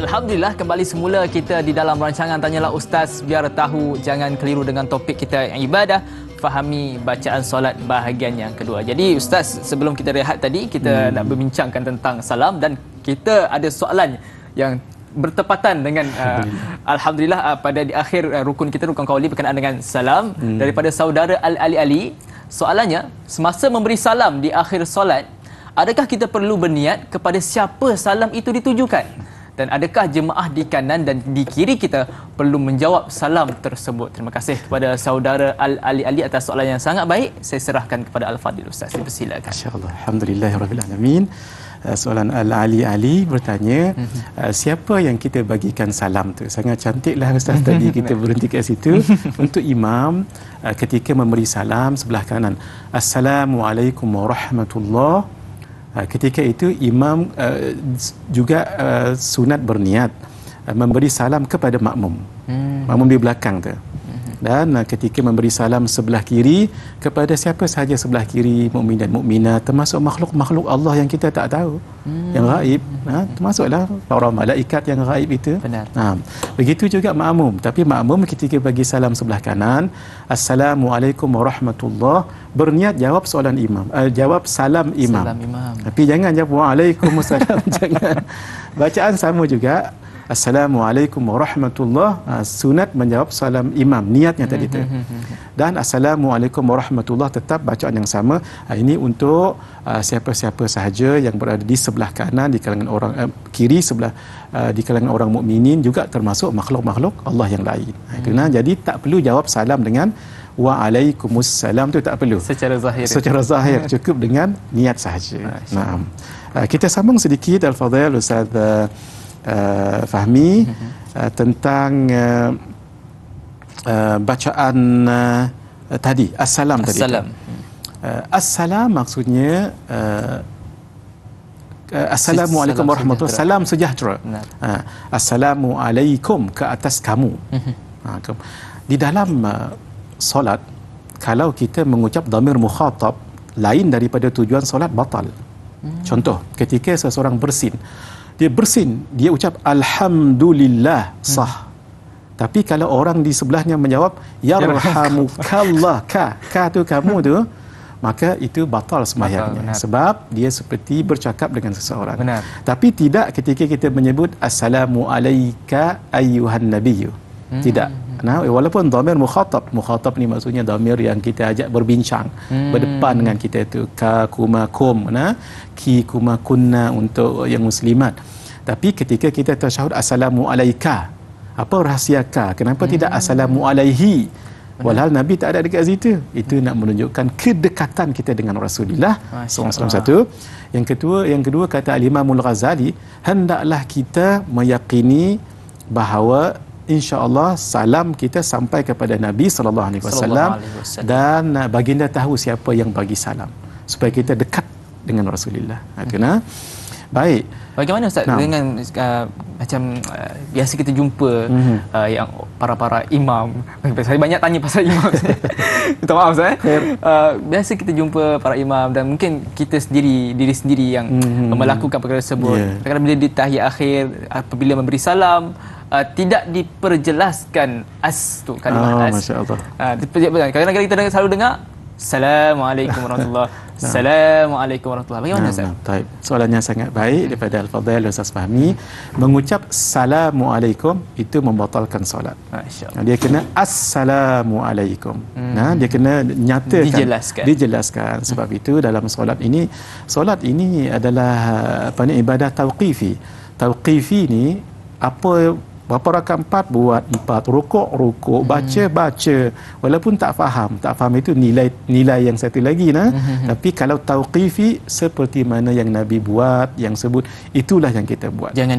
Alhamdulillah, kembali semula kita di dalam rancangan Tanyalah Ustaz, biar tahu jangan keliru dengan topik kita yang ibadah, fahami bacaan solat bahagian yang kedua. Jadi Ustaz, sebelum kita rehat tadi, kita nak berbincangkan tentang salam, dan kita ada soalan yang bertepatan dengan Alhamdulillah pada di akhir rukun kita, rukun qauli berkenaan dengan salam daripada saudara Al-Ali. Soalannya, semasa memberi salam di akhir solat, adakah kita perlu berniat kepada siapa salam itu ditujukan? Dan adakah jemaah di kanan dan di kiri kita perlu menjawab salam tersebut? Terima kasih kepada saudara Al-Ali atas soalan yang sangat baik. Saya serahkan kepada Al-Fadil Ustaz. Dipersilakan. Masya-Allah. Alhamdulillahirabbil alamin. Soalan Al-Ali bertanya, siapa yang kita bagikan salam tu? Sangat cantiklah Ustaz tadi kita berhenti kat situ. Untuk imam ketika memberi salam sebelah kanan, Assalamualaikum warahmatullahi. Ketika itu imam juga sunat berniat memberi salam kepada makmum. Makmum di belakang tu. Dan ketika memberi salam sebelah kiri kepada siapa sahaja sebelah kiri, mukmin dan mukminat, termasuk makhluk-makhluk Allah yang kita tak tahu, yang gaib, termasuklah para malaikat yang gaib itu. Begitu juga makmum. Tapi makmum ketika bagi salam sebelah kanan, Assalamualaikum warahmatullah, berniat jawab soalan imam, jawab salam imam. Tapi jangan jawab Waalaikumsalam. Jangan. Bacaan sama juga, Assalamualaikum warahmatullah, sunat menjawab salam imam, niatnya tadi tu. Dan Assalamualaikum warahmatullah tetap bacaan yang sama. Ini untuk siapa-siapa sahaja yang berada di sebelah kanan, di kalangan orang kiri sebelah, di kalangan orang mukminin, juga termasuk makhluk-makhluk Allah yang lain. Jadi tak perlu jawab salam dengan Waalaikumsalam, tu tak perlu. Secara zahir cukup dengan niat sahaja. Kita sambung sedikit Al-Fadhil Ustaz Fahmi tentang bacaan tadi, assalam tadi. Assalam maksudnya Assalamualaikum warahmatullahi wabarakatuh. Salam sejahtera. Assalamualaikum ke atas kamu. Di dalam solat, kalau kita mengucap dhamir mukhatab lain daripada tujuan solat, batal. Contoh, ketika seseorang bersin, dia ucap alhamdulillah, sah. Tapi kalau orang di sebelahnya menjawab yarhamukallah, ka tu kamu tu, maka itu batal sembahyangnya, sebab dia seperti bercakap dengan seseorang. Benar. Tapi tidak ketika kita menyebut assalamu alayka ayyuhan nabiyyu. Tidak. Nah, walaupun dhamir mukhatab ni maksudnya dhamir yang kita ajak berbincang, berdepan dengan kita itu, ka kuma kum, ki kuma kunna untuk yang muslimat. Tapi ketika kita tasyahud assalamu alayka, apa rahsia ka? Kenapa tidak assalamu alaihi? Walhal Nabi tak ada dekat situ. Itu nak menunjukkan kedekatan kita dengan Rasulullah SAW. Satu. Yang kedua kata Al-Imamul Ghazali, hendaklah kita meyakini bahawa insya-Allah salam kita sampai kepada Nabi SAW dan baginda tahu siapa yang bagi salam supaya kita dekat dengan Rasulullah. Baik. Bagaimana Ustaz dengan macam biasa kita jumpa yang para imam. Saya banyak tanya pasal imam. Minta maaf Ustaz. Biasa kita jumpa para imam dan mungkin kita diri sendiri yang melakukan perkara tersebut. Kadang-kadang bila di tahiyat akhir apabila memberi salam tidak diperjelaskan tu kalimah as. Masya-Allah. Kadang-kadang kita selalu dengar Assalamualaikum warahmatullahi wabarakatuh. Assalamualaikum warahmatullahi wabarakatuh. Bagaimana Ustaz? Baik. Soalannya sangat baik daripada Al-Fadhil Ustaz Fahmi. Mengucap Assalamualaikum itu membatalkan solat. Masya-Allah. Dia kena Assalamualaikum. Dia kena nyatakan, dijelaskan. Sebab itu dalam solat ini adalah ibadah tauqifi. Tauqifi ni berapa rakaat 4 buat 4, rukuk baca walaupun tak faham itu nilai yang satu lagi tapi kalau tauqifi seperti mana yang Nabi buat, yang sebut, itulah yang kita buat. Jangan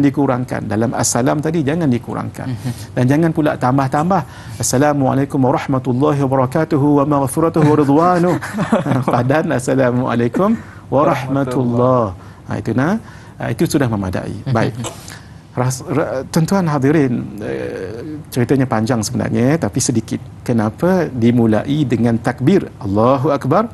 dikurangkan dalam assalam tadi, jangan dikurangkan. Dan jangan pula tambah assalamualaikum warahmatullahi wabarakatuh wa maghfiratuhu wa ridwanuh padan assalamualaikum warahmatullahi. Itu sudah memadai. Baik. Tuan-tuan hadirin, ceritanya panjang sebenarnya tapi sedikit. Kenapa dimulai dengan takbir Allahu Akbar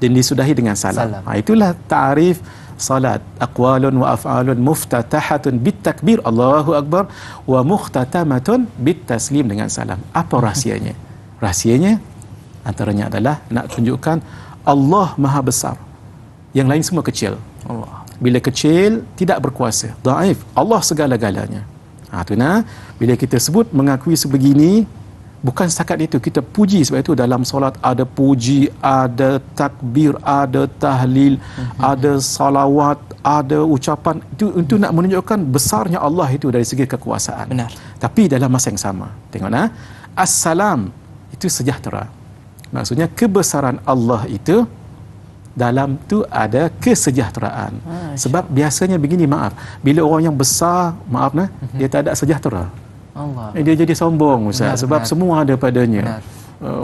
dan disudahi dengan salam? Itulah ta'rif salat. Aqwalun wa af'alun muftatahatun bitakbir Allahu Akbar wa mukhtatamatun bitaslim dengan salam. Apa rahsianya? Rahsianya antaranya adalah nak tunjukkan Allah Maha Besar. Yang lain semua kecil. Allah. Bila kecil, tidak berkuasa, dhaif. Allah segala-galanya. Bila kita sebut mengakui sebegini, bukan setakat itu, kita puji. Sebab itu dalam solat ada puji, ada takbir, ada tahlil, ada salawat, ada ucapan. Itu nak menunjukkan besarnya Allah itu dari segi kekuasaan. Benar. Tapi dalam masa yang sama, tengok assalam itu sejahtera. Maksudnya kebesaran Allah itu dalam tu ada kesejahteraan. Sebab biasanya begini, bila orang yang besar, dia tak ada sejahtera. Allah. Dia jadi sombong Ustaz. Sebab semua ada padanya.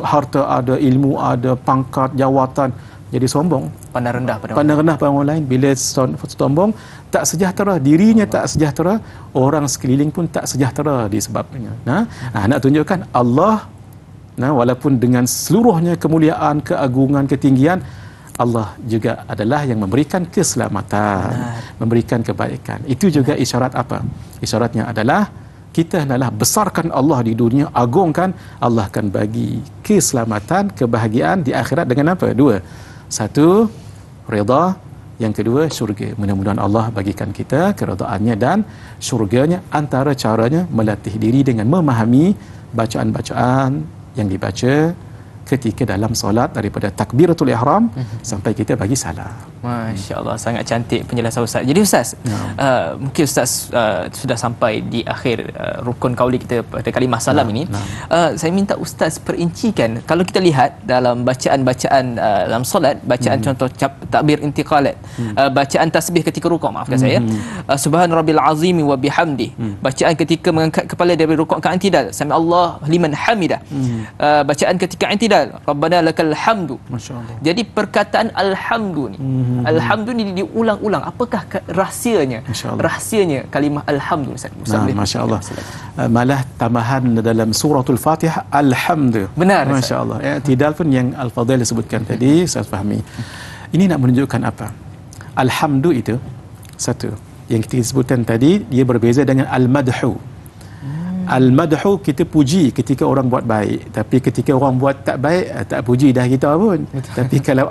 Harta ada, ilmu ada, pangkat, jawatan, jadi sombong. Pandang rendah pada orang lain. Bila sombong, tak sejahtera, dirinya tak sejahtera, orang sekeliling pun tak sejahtera disebabnya. Nak tunjukkan Allah, walaupun dengan seluruhnya kemuliaan, keagungan, ketinggian, Allah juga adalah yang memberikan keselamatan, memberikan kebaikan. Itu juga isyarat apa? Isyaratnya adalah kita hendaklah besarkan Allah di dunia, agungkan, Allah akan bagi keselamatan, kebahagiaan di akhirat dengan apa? 2. 1, redha. Yang kedua, syurga. Mudah-mudahan Allah bagikan kita keredaannya dan syurganya. Antara caranya melatih diri dengan memahami bacaan-bacaan yang dibaca ketika dalam solat daripada takbiratul ihram sampai kita bagi salam. Masya-Allah, sangat cantik penjelasan Ustaz. Jadi Ustaz, mungkin Ustaz sudah sampai di akhir rukun kauli kita pada kalimah salam ini. Saya minta Ustaz perincikan, kalau kita lihat dalam bacaan-bacaan dalam solat, bacaan contoh takbir intiqalat, bacaan tasbih ketika rukuk, maafkan saya, subhan rabbil azimi wa bihamdi, bacaan ketika mengangkat kepala dari rukuk ke i'tidal, sami Allah liman hamidah, bacaan ketika i'tidal pujian. Rabbana lakal hamdu. Masya-Allah. Jadi perkataan alhamdu ni, alhamdu ni diulang-ulang. Apakah rahsianya? Rahsianya kalimah alhamdu, Ustaz. Masya-Allah. Malah tambahan dalam suratul Fatihah alhamdu. Benar. Masya-Allah. I'tidal pun yang Al-Fadhil sebutkan tadi, Ustaz fahami. Ini nak menunjukkan apa? Alhamdu itu satu. Yang kita sebutkan tadi dia berbeza dengan al-madhu. Al-madhu kita puji ketika orang buat baik, tapi ketika orang buat tak baik tak puji dah kita pun. Tapi kalau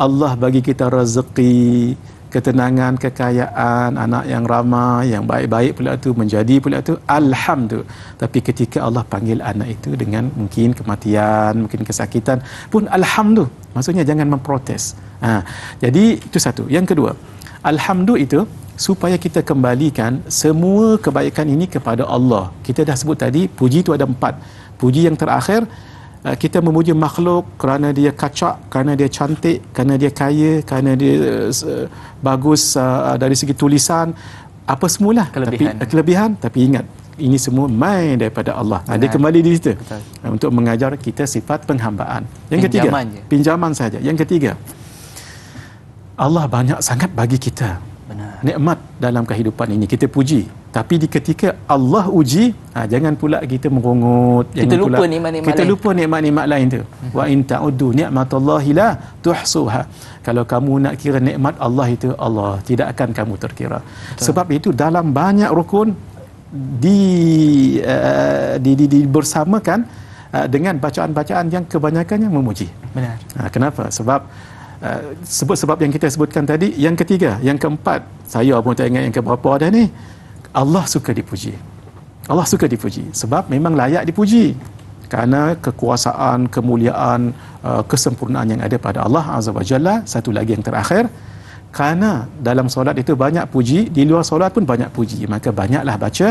Allah bagi kita rezeki, ketenangan, kekayaan, anak yang ramai, yang baik-baik pula tu, menjadi pula tu, alhamdulillah. Tapi ketika Allah panggil anak itu dengan mungkin kematian, mungkin kesakitan pun alhamdulillah. Maksudnya jangan memprotes. Jadi itu satu. Yang kedua, alhamdulillah itu supaya kita kembalikan semua kebaikan ini kepada Allah. Kita dah sebut tadi, puji itu ada 4. Puji yang terakhir, kita memuji makhluk kerana dia kacak, kerana dia cantik, kerana dia kaya, kerana dia bagus dari segi tulisan, apa semualah kelebihan. Tapi ingat, ini semua main daripada Allah. Dia kembali di situ. Untuk mengajar kita sifat penghambaan. Yang ketiga, pinjaman saja. Yang ketiga, Allah banyak sangat bagi kita nikmat dalam kehidupan ini, kita puji. Tapi di ketika Allah uji, jangan pula kita merungut, kita lupa nikmat-nikmat lain tu. Wa in ta'uddu ni'matallahi la tuhsuha. Kalau kamu nak kira nikmat Allah itu, Allah tidak akan kamu terkira. Sebab itu dalam banyak rukun bersamakan dengan bacaan-bacaan yang kebanyakannya memuji. Benar. Kenapa? Sebab yang kita sebutkan tadi. Yang ketiga, yang keempat, saya pun tak ingat yang keberapa dah ni. Allah suka dipuji. Allah suka dipuji sebab memang layak dipuji kerana kekuasaan, kemuliaan, kesempurnaan yang ada pada Allah Azza wa Jalla. Satu lagi yang terakhir, kerana dalam solat itu banyak puji, di luar solat pun banyak puji, maka banyaklah baca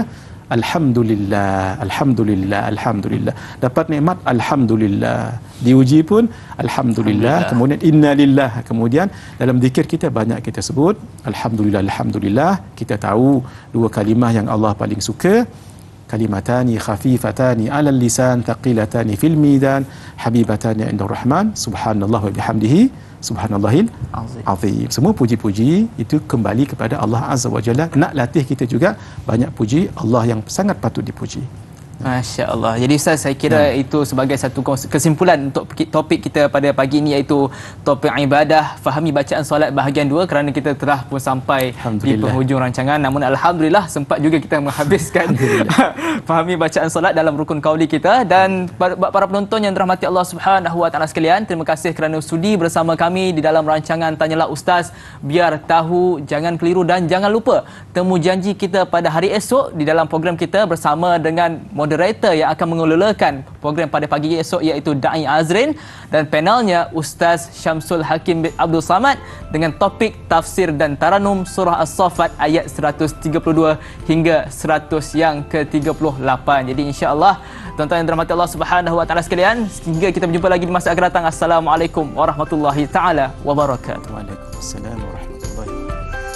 alhamdulillah, alhamdulillah, alhamdulillah. Dapat nikmat, alhamdulillah. Diuji pun, alhamdulillah. Kemudian, innalillah. Kemudian, dalam zikir kita banyak kita sebut, alhamdulillah, alhamdulillah. Kita tahu 2 kalimah yang Allah paling suka. Kalimatani khafifatani alal lisan, thaqilatani fil mizan, habibatani inda rahman, subhanallah wa bihamdihi, subhanallahil azim. Semua puji-puji itu kembali kepada Allah Azza wa Jalla. Nak latih kita juga banyak puji Allah yang sangat patut dipuji. Masya Allah. Jadi Ustaz, saya kira itu sebagai satu kesimpulan untuk topik kita pada pagi ini, iaitu topik ibadah, fahami bacaan solat bahagian 2, kerana kita telah pun sampai di penghujung rancangan. Namun alhamdulillah sempat juga kita menghabiskan fahami bacaan solat dalam rukun qauli kita. Dan para penonton yang dirahmati Allah Subhanahu wa taala sekalian, terima kasih kerana sudi bersama kami di dalam rancangan Tanyalah Ustaz. Biar tahu, jangan keliru dan jangan lupa temu janji kita pada hari esok di dalam program kita bersama dengan moderator yang akan mengelolakan program pada pagi esok, iaitu Da'i Azrin, dan panelnya Ustaz Syamsul Hakim bin Abdul Samad dengan topik tafsir dan taranum surah As-Saffat ayat 132 hingga 100 yang ke-38. Jadi insya-Allah tuan-tuan yang dirahmati Allah Subhanahu wa taala sekalian, hingga kita berjumpa lagi di masa akan datang. Assalamualaikum warahmatullahi taala wabarakatuh. Waalaikumsalam warahmatullahi wabarakatuh.